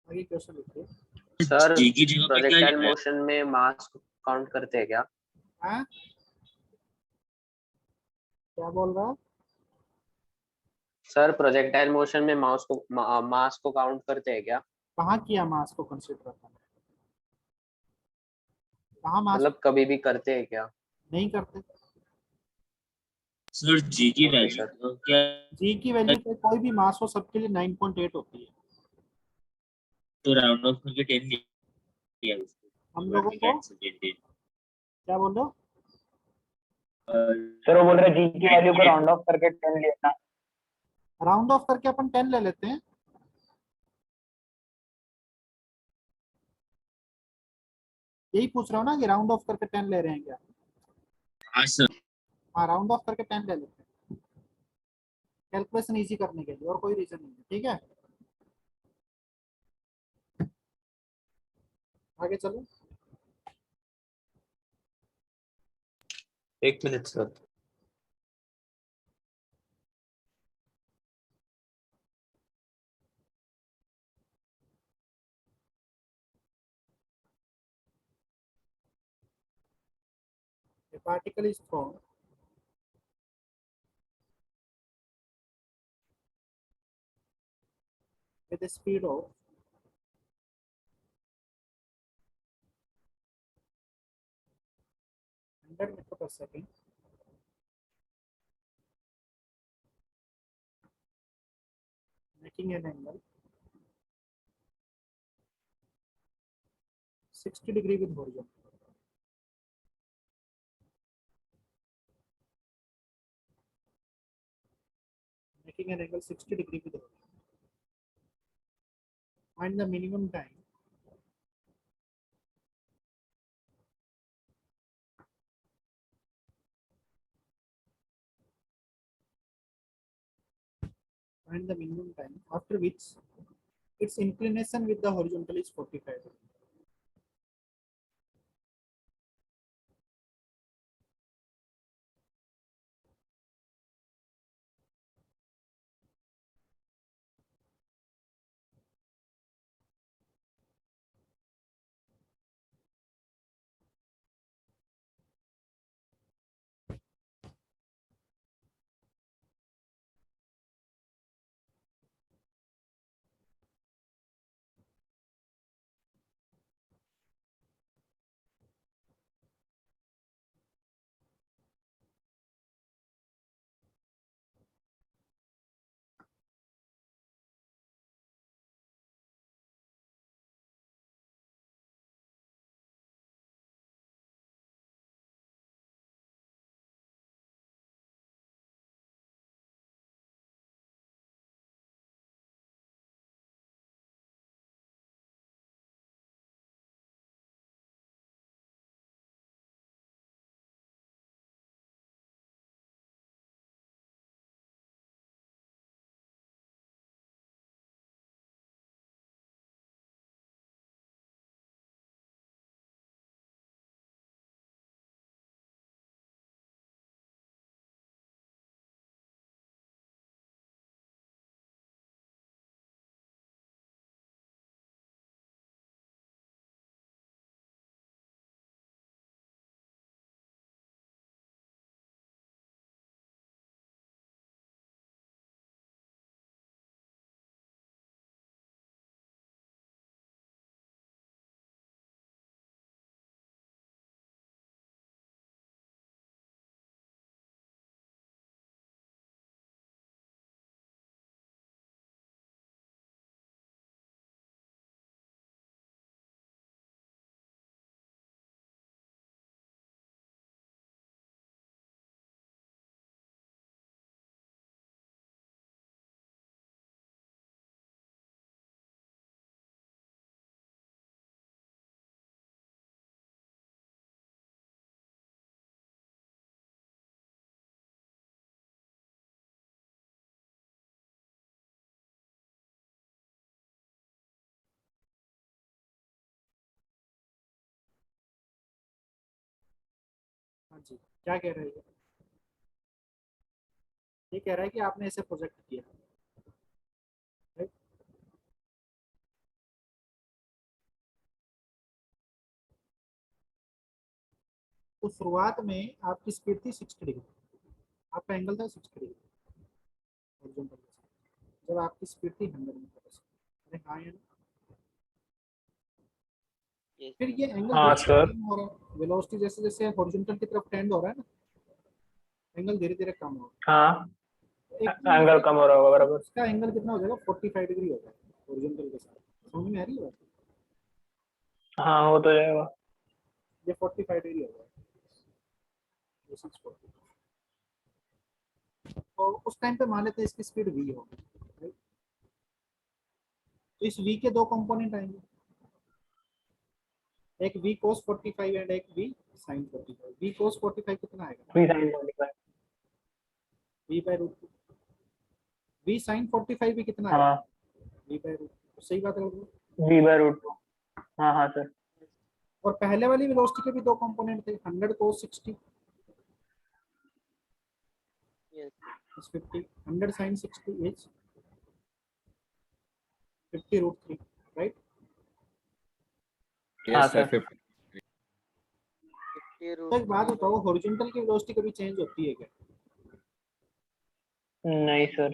आगे क्वेश्चन लिखिए। सर जी की जगह पे क्या प्रोजेक्टाइल लिखा है? मोशन में मास को काउंट करते हैं क्या? हाँ क्या बोल रहा है? सर प्रोजेक्टाइल मोशन में मास को काउंट करते हैं क्या? कहाँ किया मास को कंसीडर करना, कहाँ मास मतलब कभी भी करते हैं क्या? नहीं करते? सर जी की ओके वैल्यू सर। क्या? जी की वैल्यू पे कोई भी मास हो सबके लिए 9.8 होती है। तो राउंड ऑफ करके 10 लिया उसको, हम वन लोगों वी को कैन से 10 क्या बोल रहे हो? सर वो बोल रहे जी की वैल्यू को राउंड ऑफ करके 10 लेना। राउंड ऑफ करके अपन 10 ले लेते हैं। यही पूछ रहा हूँ ना कि राउंड ऑफ करके 10 ले रहे हैं क्या? हाँ सर। हाँ राउंड ऑफ करके 10 ले लेते हैं, कैलकुलेशन इजी करने के लिए, और कोई रीजन नहीं है। ठीक है, आगे चलो। एक minute sir. A particle is thrown with a speed of 100 meter per second, making an angle 60 degree with horizon. Making an angle 60 degree with horizon. Find the minimum time after which its inclination with the horizontal is 45 degree. जी क्या कह रहा है ये कह रहा है कि आपने ऐसे प्रोजेक्ट किया, राइट? तो शुरुआत में आपकी स्पीड थी 60 डिग्री, आपका एंगल था 60 डिग्री हॉरिजॉन्टल के साथ, जब आपकी स्पीड थी 100 मीटर पर सेकंड। अरे हाँ या ना? Yes, फिर sir. ये एंगल हाँ सर। कम हो रहा है, वेलोसिटी जैसे जैसे हॉरिजॉन्टल की तरफ टेंड हो रहा है ना, एंगल धीरे धीरे कम हो रहा हाँ, है। एक चीज एंगल कम हो रहा होगा बराबर। इसका एंगल कितना हो जाएगा, 45 डिग्री हो जाएगा हॉरिजॉन्टल के साथ। समझ में आ रही है बात? हाँ, हो तो जाएगा। ये 45 डिग्री हो जाएगा, ये 640। तो उस टाइम पे मान लेते हैं इसकी स्पीड v होगी, राइट? तो इस v के दो कंपोनेंट आएंगे, एक v cos 45 एंड एक v sin 45। v cos 45 कितना आएगा, 3 sin 45। v बाय रूट 2। v sin 45 भी कितना आएगा, हाँ, v बाय रूट 2। सही बात है। v/√2। हाँ हाँ सर। और पहले वाली वेलोसिटी के भी दो कंपोनेंट थे, 100 cos 60 Yes. is 50, 100 sin 60 is 50 root 3, right? हाँ Yes, sir. सर। 50. 50 तो root एक बात 3 बताओ, by हॉरिजॉन्टल की वेलोसिटी कभी चेंज होती है क्या? नहीं सर।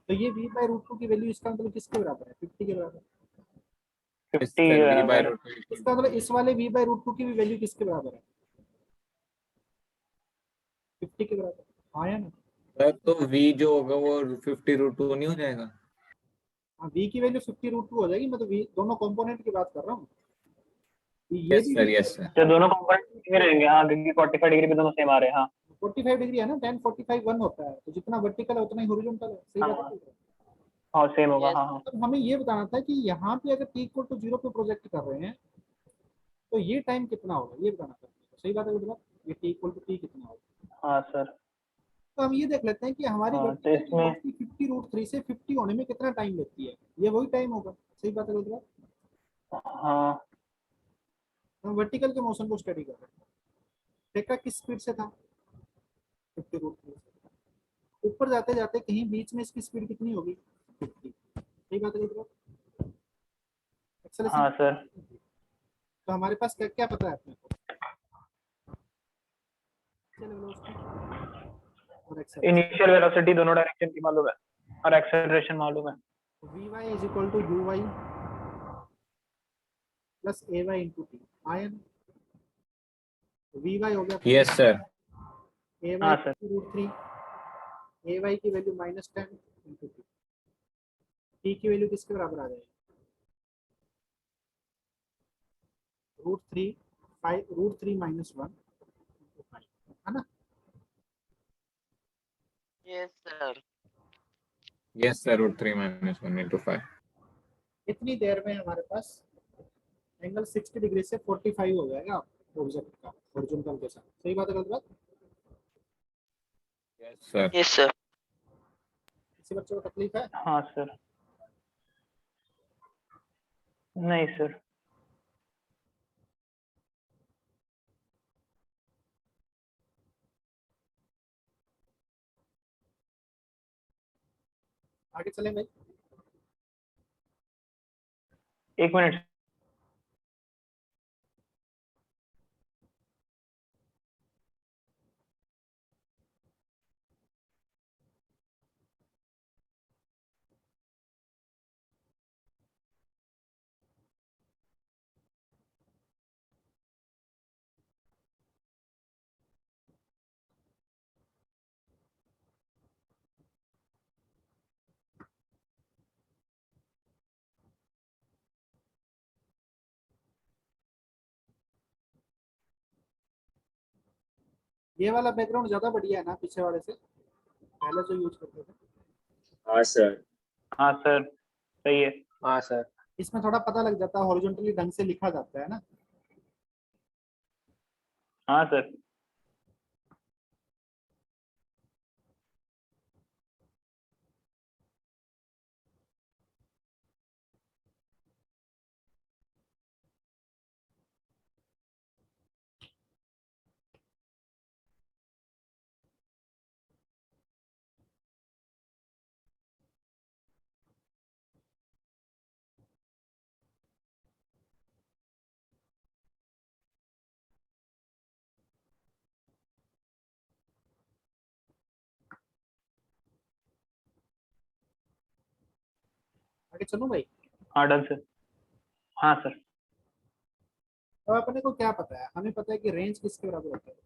तो ये v बाय रूट 2 की वैल्यू इसका मतलब किसके बराबर है, 50 के बराबर। Yes, 50 sir. V by बराबर है। root 2. इसका मतलब इस वाले v बाय रूट 2 की भी वैल्यू किसके बराबर है, 50 के बराबर। हाँ या ना? सर तो V जो होगा वो 50 रूट 2 नहीं हो जाएगा? हाँ, v की वैल्यू 50 रूट 2 हो जाएगी। मैं तो v दोनों कंपोनेंट की बात कर रहा हूँ। ये Yes, भी sir. Yes, sir. तो दोनों कंपोनेंट में रहेंगे, हाँ, क्योंकि 45 डिग्री पे दोनों सेम आ रहे हैं। हाँ 45 डिग्री है ना, tan 45 1 होता है, तो जितना वर्टिकल है उतना ही हॉरिजॉन्टल है। सही बात है। हाँ, सेम होगा। Yes. हाँ हाँ। तो हमें ये बताना था कि यहाँ पे अगर t इक्वल टू 0 पे प्रोजेक्ट कर रहे हैं तो ये टाइम कितना होगा, ये बताना था। सही बात है गुजरात, ये t इक्वल टू t कितना होगा। हाँ सर। तो हम ये देख लेते हैं कि हमारी हाँ, तो वर्टिकल इसमें वेलोसिटी 50 रूट 3 से 50 होने में कितना टाइम लेती है, ये वही टाइम होगा। सही बात है गुजरात। हाँ हम वर्टिकल के मोशन को स्टडी कर रहे हैं। टेका किस स्पीड से था, 50 रूट 3 से। ऊपर जाते जाते कहीं बीच में इसकी स्पीड कितनी होगी, 50। सही बात है गुजरात। एक्सेलरेशन। हाँ सर। तो हमारे पास क्या क्या पता है अपने को, वेलोसिटी और एक्सेलरेशन। इनिशियल वेलोसिटी दोनों डायरेक्शन की मालूम है और एक्सेलरेशन मालूम है। vy is equal to uy plus ay into T. आयन vy हो गया Yes, sir. ay हाँ सर। रूट 3, ay की वैल्यू -10 इंटू टी। टी की वैल्यू किसके बराबर आ जाएगी, रूट 3 5 रूट 3 -1 इंटू 5, है ना? Yes, sir. Yes, sir. Root 3 minus 1 into 5. इतनी देर में हमारे पास एंगल 60 डिग्री से 45 हो जाएगा ऑब्जेक्ट का हॉरिजॉन्टल के साथ। सही बात है गलत बात? Yes, sir. Yes, sir. किसी बच्चे को तकलीफ है? हाँ सर। नहीं सर। आगे चलें भाई। 1 मिनट। ये वाला बैकग्राउंड ज्यादा बढ़िया है ना पीछे वाले से, पहले जो यूज करते थे। हाँ सर। हाँ सर, सही है। हाँ सर। इसमें थोड़ा पता लग जाता है, हॉरिजॉन्टली ढंग से लिखा जाता है ना। हाँ सर। आगे चलूं भाई? हाँ डन सर। हाँ सर। अब अपने को क्या पता है, हमें पता है कि रेंज किसके बराबर होता है,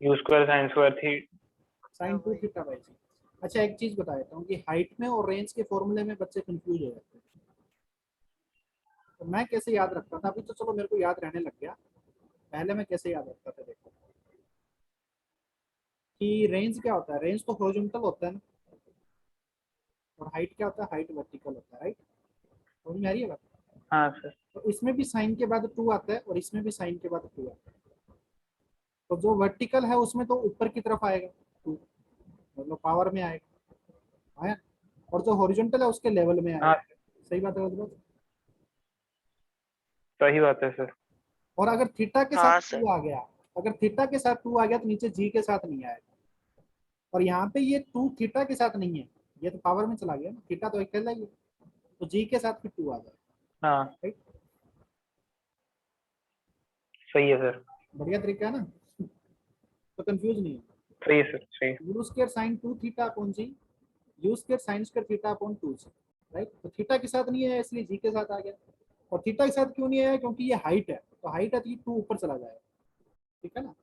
यू स्क्वायर साइन स्क्वायर थी। साइन 2 थीटा बाई जी। अच्छा एक चीज बता देता हूँ कि हाइट में और रेंज के फॉर्मूले में बच्चे कंफ्यूज हो जाते हैं। तो मैं कैसे याद रखता था, अभी तो चलो मेरे को याद रहने लग गया, पहले मैं कैसे याद रखता था देखो, कि रेंज क्या होता है, रेंज तो हॉरिजॉन्टल होता है ना, और हाइट क्या होता है, हाइट वर्टिकल होता है, राइट? समझ में आ रही है बात? हाँ सर। तो इसमें भी साइन के बाद 2 आता है और इसमें भी साइन के बाद 2 आता है। तो जो वर्टिकल है उसमें तो ऊपर की तरफ आएगा 2, मतलब पावर में आएगा, है? और जो हॉरिजॉन्टल है उसके लेवल में आएगा। हाँ सही बात है बात? सही बात है सर। और अगर थीटा के साथ हाँ सर। 2 आ गया, अगर थीटा के साथ 2 आ गया तो नीचे जी के साथ नहीं आएगा। और यहाँ पे ये 2 थीटा के साथ नहीं है, ये तो पावर में चला गया ना, थीटा तो अकेला ही है, तो जी के साथ फिर 2 आ जाएगा, हाँ राइट? सही है सर। बढ़िया तरीका है ना, तो कंफ्यूज नहीं है। सही है सर सही है। You square sine 2 theta upon G, U square sine square theta upon 2 G, right? तो थीटा के साथ नहीं है इसलिए जी के साथ आ गया। और थीटा के साथ क्यों नहीं आया, क्योंकि ये हाइट है, तो हाइट है तो ये 2 ऊपर चला जाएगा, ठीक है ना?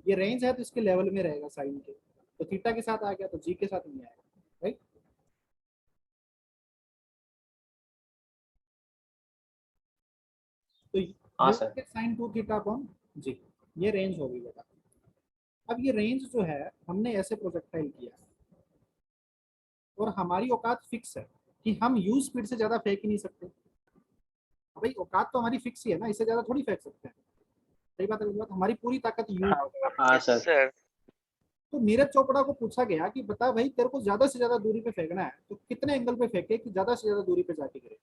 ये रेंज है तो इसके लेवल में रहेगा साइन के, तो थीटा के साथ आ गया तो जी के साथ नहीं आएगा, राइट? तो हाँ u sir. Square sine 2 theta upon g, ये रेंज होगी बेटा। अब ये रेंज जो है हमने ऐसे प्रोजेक्टाइल किया और हमारी औकात फिक्स है कि हम यू स्पीड से ज्यादा फेंक ही नहीं सकते। भाई औकात तो हमारी फिक्स ही है ना, इससे ज्यादा थोड़ी फेंक सकते हैं। सही बात है, गलत बात? हमारी पूरी ताकत यू। हाँ हाँ यस सर। सर। तो नीरज चोपड़ा को पूछा गया कि बता भाई तेरे को ज्यादा से ज्यादा दूरी पे फेंकना है तो कितने एंगल पे फेंके कि ज्यादा से ज्यादा दूरी पे जाके गिरे?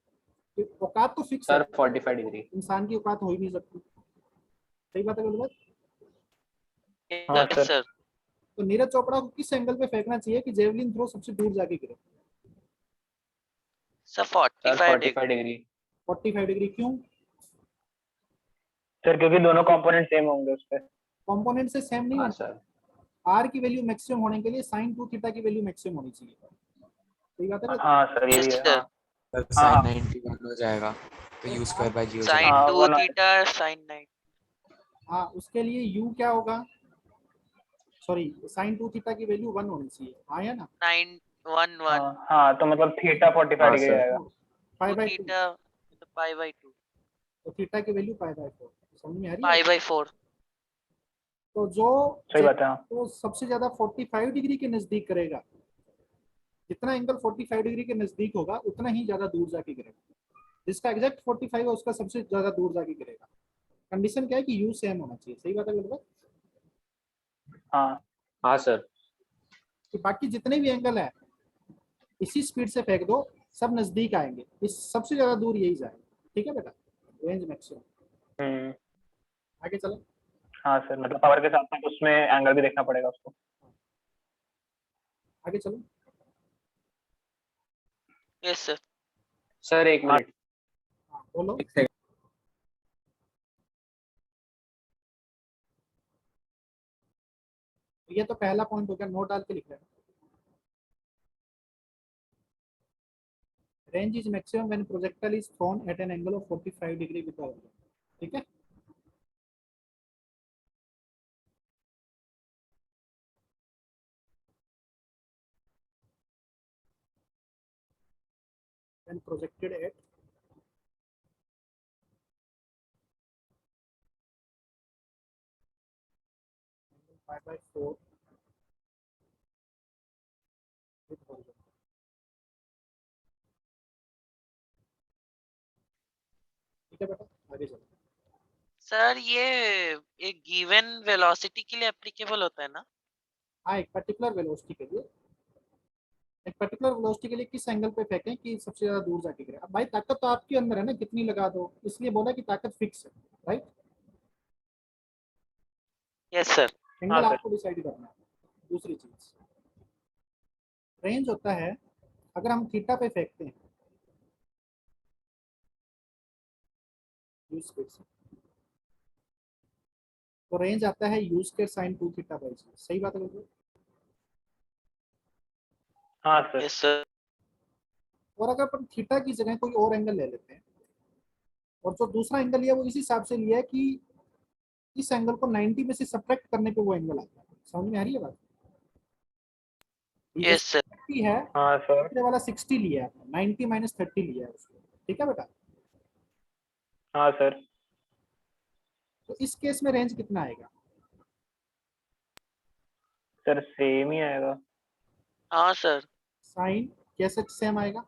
तो औकात तो फिक्स है, सर 45 डिग्री। इंसान की औकात हो ही नहीं सकती। सही बात है, गलत बात? हाँ यस सर। सर। तो नीरज चोपड़ा को किस एंगल पे फेंकना चाहिए कि जेवलिन थ्रो सबसे दूर जाके गिरे? Sir sir 45 degree. 45 degree. 45 degree. क्यों? सर क्योंकि दोनों कंपोनेंट सेम होंगे उस पे। कंपोनेंट से सेम नहीं हाँ होना, सर। आर की वैल्यू मैक्सिमम होने के लिए साइन 2 थीटा की वैल्यू मैक्सिमम होनी चाहिए। सही बात है गलत? हाँ सर ये भी यस है। सर। हाँ हाँ साइन हाँ 91 हो जाएगा तो यू स्क्वायर बाई जी हो साइन जाएगा। हाँ 2 वन। Theta sine 9। हाँ, उसके लिए यू क्या होगा, सॉरी साइन 2 थीटा की वैल्यू 1 होनी चाहिए, हाँ या ना? 9 1 1। हाँ हाँ तो मतलब थीटा 45 हाँ डिग्री सर। आएगा। 5 2 बाई 2, थीटा मतलब पाई बाई 2। तो थीटा की वैल्यू पाई बाई 4। समझ में आ रही है? Pi by 4। तो जो सही बात है। हाँ तो सबसे ज्यादा 45 डिग्री के नजदीक करेगा, जितना एंगल 45 डिग्री के नजदीक होगा उतना ही ज्यादा दूर जाके गिरेगा। जिसका एग्जैक्ट 45 है उसका सबसे ज्यादा दूर जाके गिरेगा। कंडीशन क्या है कि यू सेम होना चाहिए। सही बात है बिल्कुल? हाँ हाँ सर। कि बाकी जितने भी एंगल है इसी स्पीड से फेंक दो, सब नजदीक आएंगे, इस सबसे ज्यादा दूर यही जाएगा। ठीक है बेटा, रेंज मैक्सिमम। हम्म। आगे चलो, हाँ सर मतलब पावर के साथ साथ उसमें एंगल भी देखना पड़ेगा उसको। आगे चलो। Yes sir. सर एक हाँ मिनट। हाँ, बोलो। एक सेकंड। ये तो पहला पॉइंट हो गया, नोट डाल के लिख लेना। Range is maximum when projectile is thrown at an angle of 45 degree with the object. ठीक है? When projected at 5/4 with horizontal। ठीक है बेटा, आगे चलो। सर ये एक गिवन वेलोसिटी के लिए एप्लीकेबल होता है ना? हाँ, एक पर्टिकुलर वेलोसिटी के लिए, एक पर्टिकुलर वेलोसिटी के लिए किस एंगल पे फेंकें कि सबसे ज्यादा दूर जाके गिरे। अब भाई ताकत तो आपके अंदर है ना, कितनी लगा दो, इसलिए बोला कि ताकत फिक्स है, राइट? Yes sir. हाँ एंगल सर। आपको डिसाइड करना है। दूसरी चीज, रेंज होता है अगर हम थीटा पे फेंकते हैं यू स्क्वायर से, तो रेंज आता है you square sine 2 theta by g. सही बात है बिल्कुल? हाँ सर। Yes sir. और अगर अपन थीटा की जगह कोई और एंगल ले लेते हैं, और जो दूसरा एंगल लिया वो इस हिसाब से लिया है कि इस एंगल को 90 में से सब्ट्रैक्ट करने पे वो एंगल आता है। समझ में आ रही है बात? ये जो यस सर। 30 है, हाँ सर। दूसरे वाला 60 लिया है, 90 माइनस 30 लिया है उसको। ठीक है बेटा? हाँ सर। तो इस केस में रेंज कितना आएगा? सर सेम ही आएगा। हाँ सर। साइन कैसे सेम आएगा?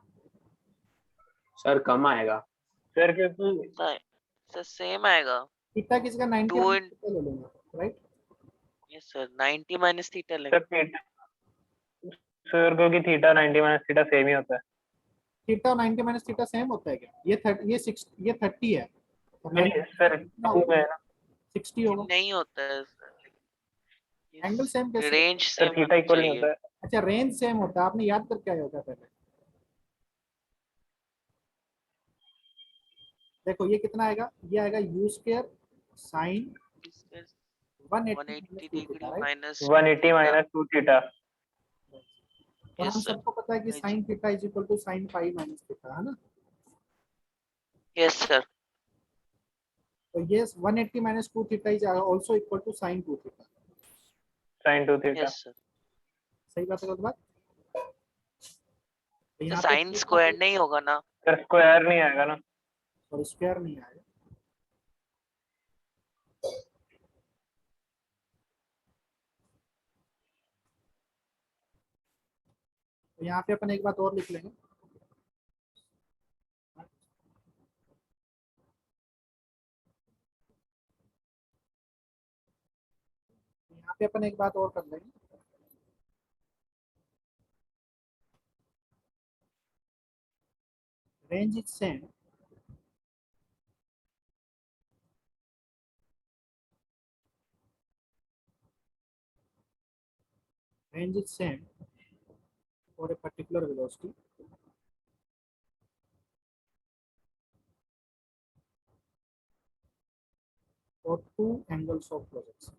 सर कम आएगा। सर क्योंकि सर सेम आएगा। थीटा की जगह 90 2 माइनस थीटा ले लेंगे, right? Yes sir 90 minus theta sir लेंगे। थीटा, सर क्योंकि थीटा 90 माइनस थीटा सेम ही होता है। थीटा और 90 माइनस थीटा सेम होता है क्या? ये 30, ये 30 है, और नहीं 90 सर, 2 में है ना। 60 होगा। नहीं होता है सर। एंगल सेम कैसे रेंज होता है? सर सेम थीटा होना इक्वल नहीं चाहिए। होता है। अच्छा, रेंज सेम होता है, आपने याद करके आया होगा पहले। देखो ये कितना आएगा, ये आएगा u square sine 180 180 minus 2 theta, degree right? Minus 180 minus 2 theta. और हम यस सर। सबको पता है कि sine theta is equal to sine pi minus theta, है ना? Yes sir. तो ये 180 minus 2 theta is also equal to sine 2 theta. sin 2 theta. Yes sir. सही बात है गलत बात? तो तो यहाँ पे साइन स्क्वायर नहीं होगा ना? सर स्क्वायर नहीं आएगा ना। और स्क्वायर नहीं आएगा। तो यहाँ पे अपन एक बात और लिख लेंगे, यहाँ पे अपन एक बात और कर लेंगे। Range is same range is same for a particular velocity for two angles of projection.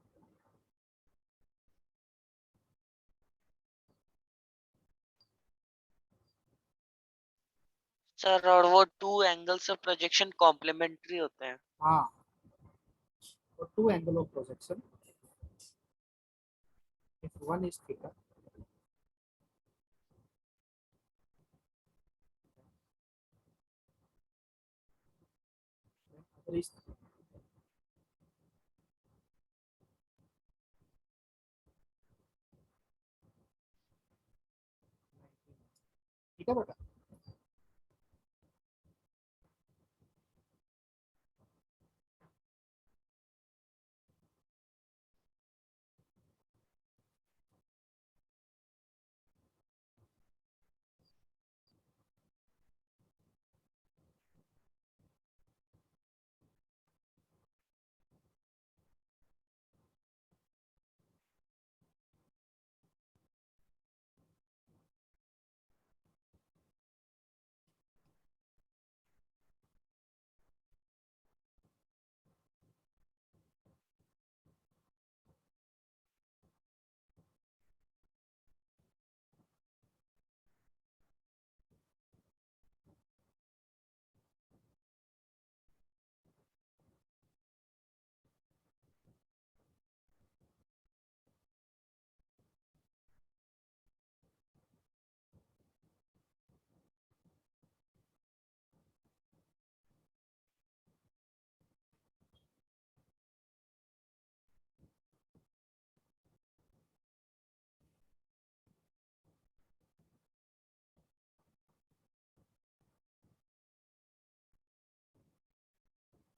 Sir और वो 2 एंगल्स ऑफ प्रोजेक्शन कॉम्प्लीमेंट्री होते हैं। हाँ, for two angle of projection, if one is theta, other is theta. ठीक है बेटा?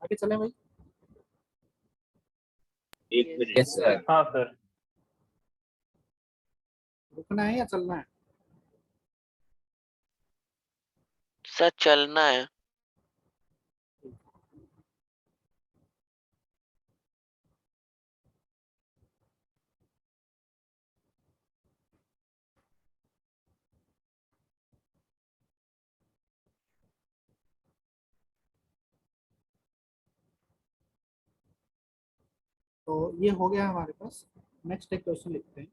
आगे चलें भाई? एक मिनट Yes, sir. हाँ सर। रुकना है या चलना है? सर चलना है। तो ये हो गया हमारे पास। नेक्स्ट एक क्वेश्चन लिखते हैं।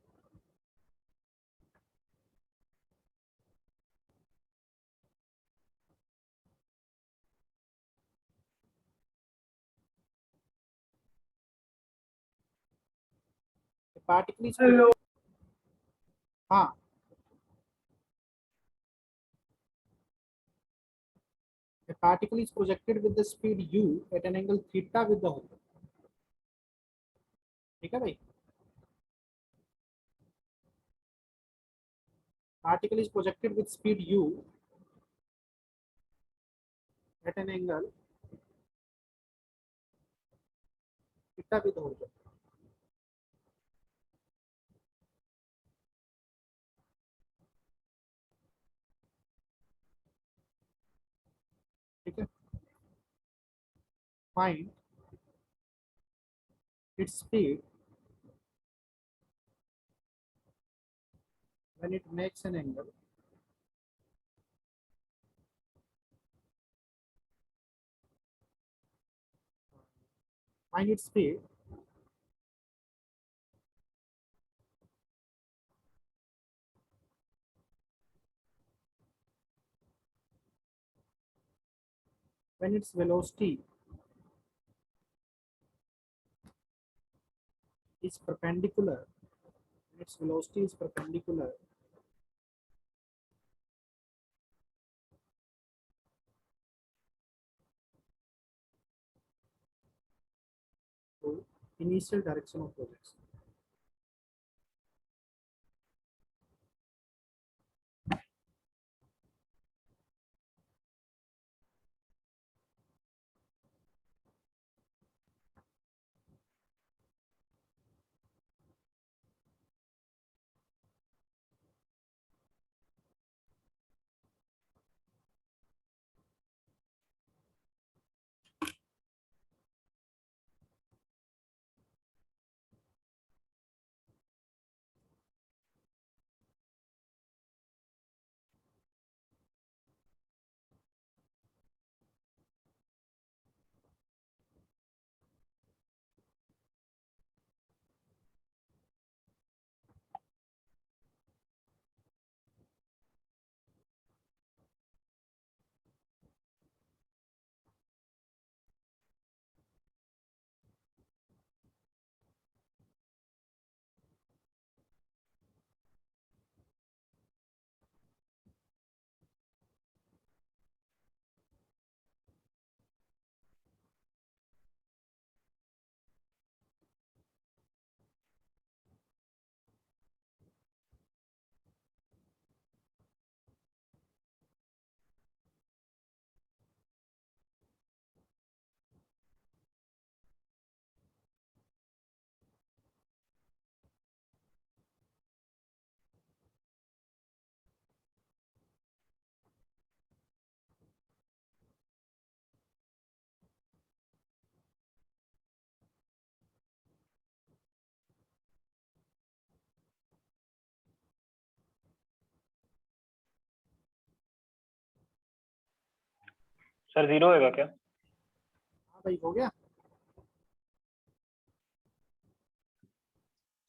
पार्टिकल इज हाँ a particle is projected with the speed u at an angle theta with the horizon. ठीक है भाई, particle is projected with speed u at an angle theta with the horizon. ठीक है, find its speed when it makes an angle find its speed when its velocity is perpendicular, when its velocity is perpendicular to initial direction of projection. Sir 0 होगा क्या? हाँ भाई, हो गया।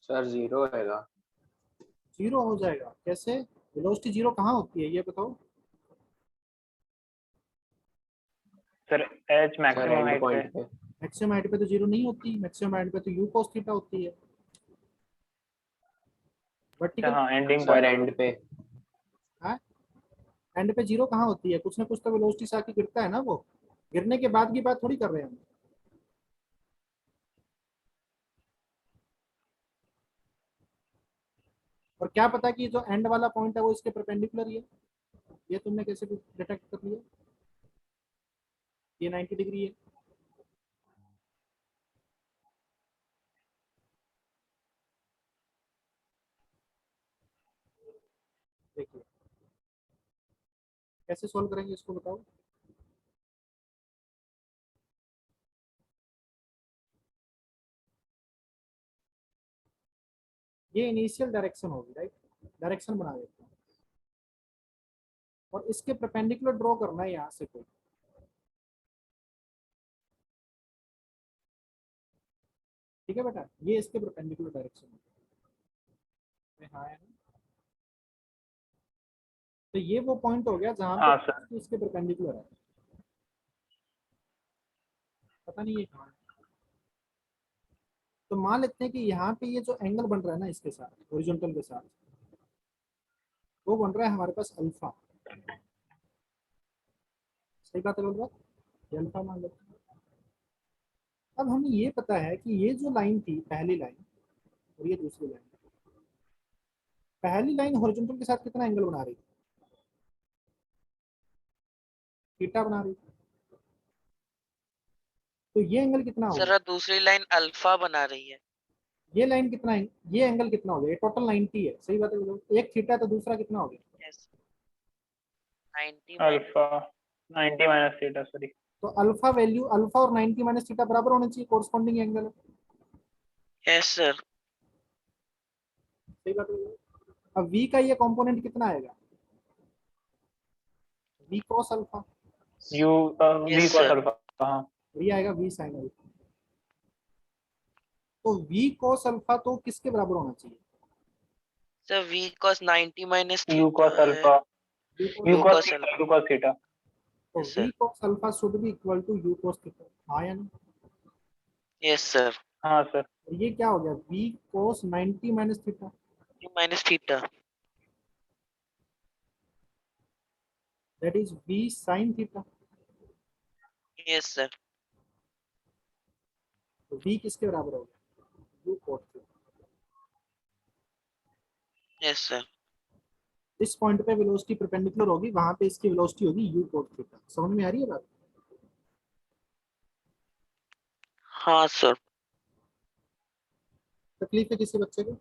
सर 0 रहेगा। 0 हो जाएगा कैसे? वेलोसिटी 0 कहाँ होती है ये बताओ। Sir H sir maximum and height पे। पॉइंट पे। मैक्सिमम हाइट पे तो 0 नहीं होती, मैक्सिमम हाइट पे तो u cos थीटा होती है। अच्छा वर्टिकल हाँ, एंडिंग सर पॉइंट। एंड पे। एंड पे 0 कहाँ होती है? कुछ ना कुछ तो वेलोसिटी से आके गिरता है ना, वो गिरने के बाद की बात थोड़ी कर रहे हैं हम। और क्या पता कि जो एंड वाला पॉइंट है वो इसके परपेंडिकुलर ही है, ये तुमने कैसे डिटेक्ट कर लिया? ये 90 डिग्री है। देखिए कैसे सॉल्व करेंगे इसको बताओ। ये इनिशियल डायरेक्शन होगी, राइट? डायरेक्शन बना देते हैं और इसके परपेंडिकुलर ड्रॉ करना है यहाँ से कोई। ठीक है बेटा, ये इसके परपेंडिकुलर डायरेक्शन है। हाँ है ना? तो ये वो पॉइंट हो गया जहां हाँ पे सर। इसके परपेंडिकुलर है। पता नहीं ये कहाँ है। तो मान लेते हैं कि यहाँ पे ये जो एंगल बन रहा है ना इसके साथ हॉरिजॉन्टल के साथ, वो बन रहा है हमारे पास अल्फा। सही बात है बोल रहा, ये अल्फा मान लेते हैं। अब हमें ये पता है कि ये जो लाइन थी पहली लाइन और ये दूसरी लाइन, पहली लाइन हॉरिजॉन्टल के साथ कितना एंगल बना रही थी? थीटा बना रही थी। तो ये एंगल कितना हो सर गया? दूसरी लाइन अल्फा बना रही है। ये लाइन कितना है? ये एंगल कितना हो गया? ये टोटल 90 है। सही बात है बोलो, एक थीटा तो दूसरा कितना हो गया? Yes 90 alpha 90 minus theta, sorry. तो अल्फा वैल्यू, अल्फा और 90 माइनस थीटा बराबर होने चाहिए, कोरस्पॉन्डिंग एंगल है। Yes sir. सही बात है। अब v का ये कंपोनेंट कितना आएगा? v cos alpha, U V Yes, cos sir. Alpha. हाँ, और ये आएगा v sin अल्फा। तो v cos अल्फा तो किसके बराबर होना चाहिए? Sir v cos 90 minus U cos alpha, u U U cos cos cos theta, alpha. U cos theta. तो Yes, v sir. cos alpha should be equal to u cos theta. हाँ या नहीं? Yes, sir. हाँ सर। और ये क्या हो गया? v cos 90 minus theta, Minus theta. That is v sin theta. Yes, sir. तो v किसके बराबर हो गया? u cos theta. Yes, sir. इस पॉइंट पे वेलोसिटी परपेंडिकुलर होगी, वहां पे इसकी वेलोसिटी होगी u cos थीटा। समझ में आ रही है बात? हाँ सर। तकलीफ है किसी बच्चे को?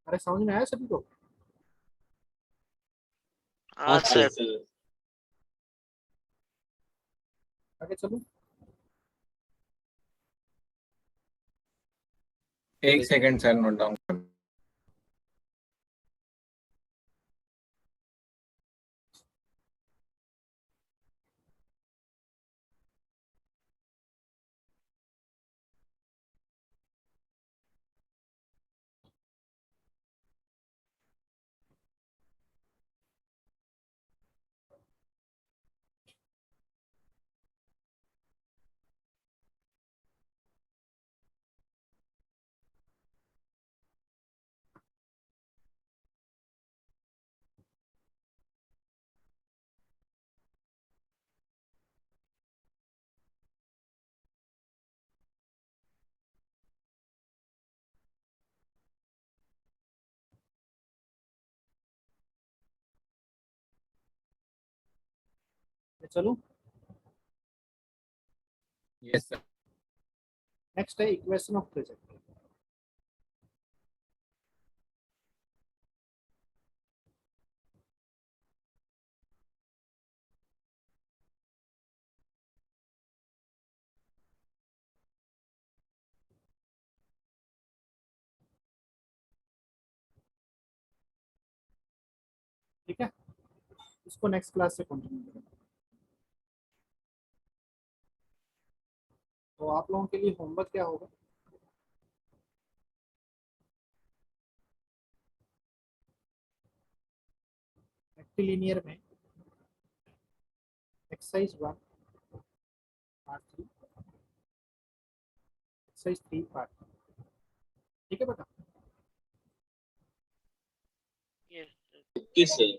अरे समझ में आया सभी को? हाँ हाँ सर। सर। आगे चलो। एक सेकंड सर, नोट डाउन कर। चलो यस सर। नेक्स्ट है इक्वेशन ऑफ ट्रेजेक्टरी। ठीक है, इसको नेक्स्ट क्लास से कंटिन्यू करेंगे। तो आप लोगों के लिए होमवर्क क्या होगा? रेक्टिलिनियर में एक्सरसाइज 1 पार्ट 3, एक्सरसाइज 3 पार्ट। ठीक है बेटा? Yes, sir. Okay sir.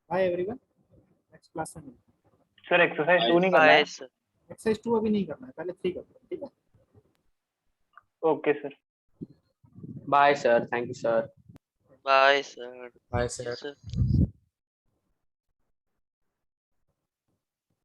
Bye everyone, next class में मिलते हैं। सर एक्सरसाइज 2 नहीं करना Bye है? sir. एक्सरसाइज 2 अभी नहीं करना है, पहले 3 करते हैं। ठीक है? Okay sir. Bye sir, thank you sir. Bye sir. Bye, Yes, sir. sir.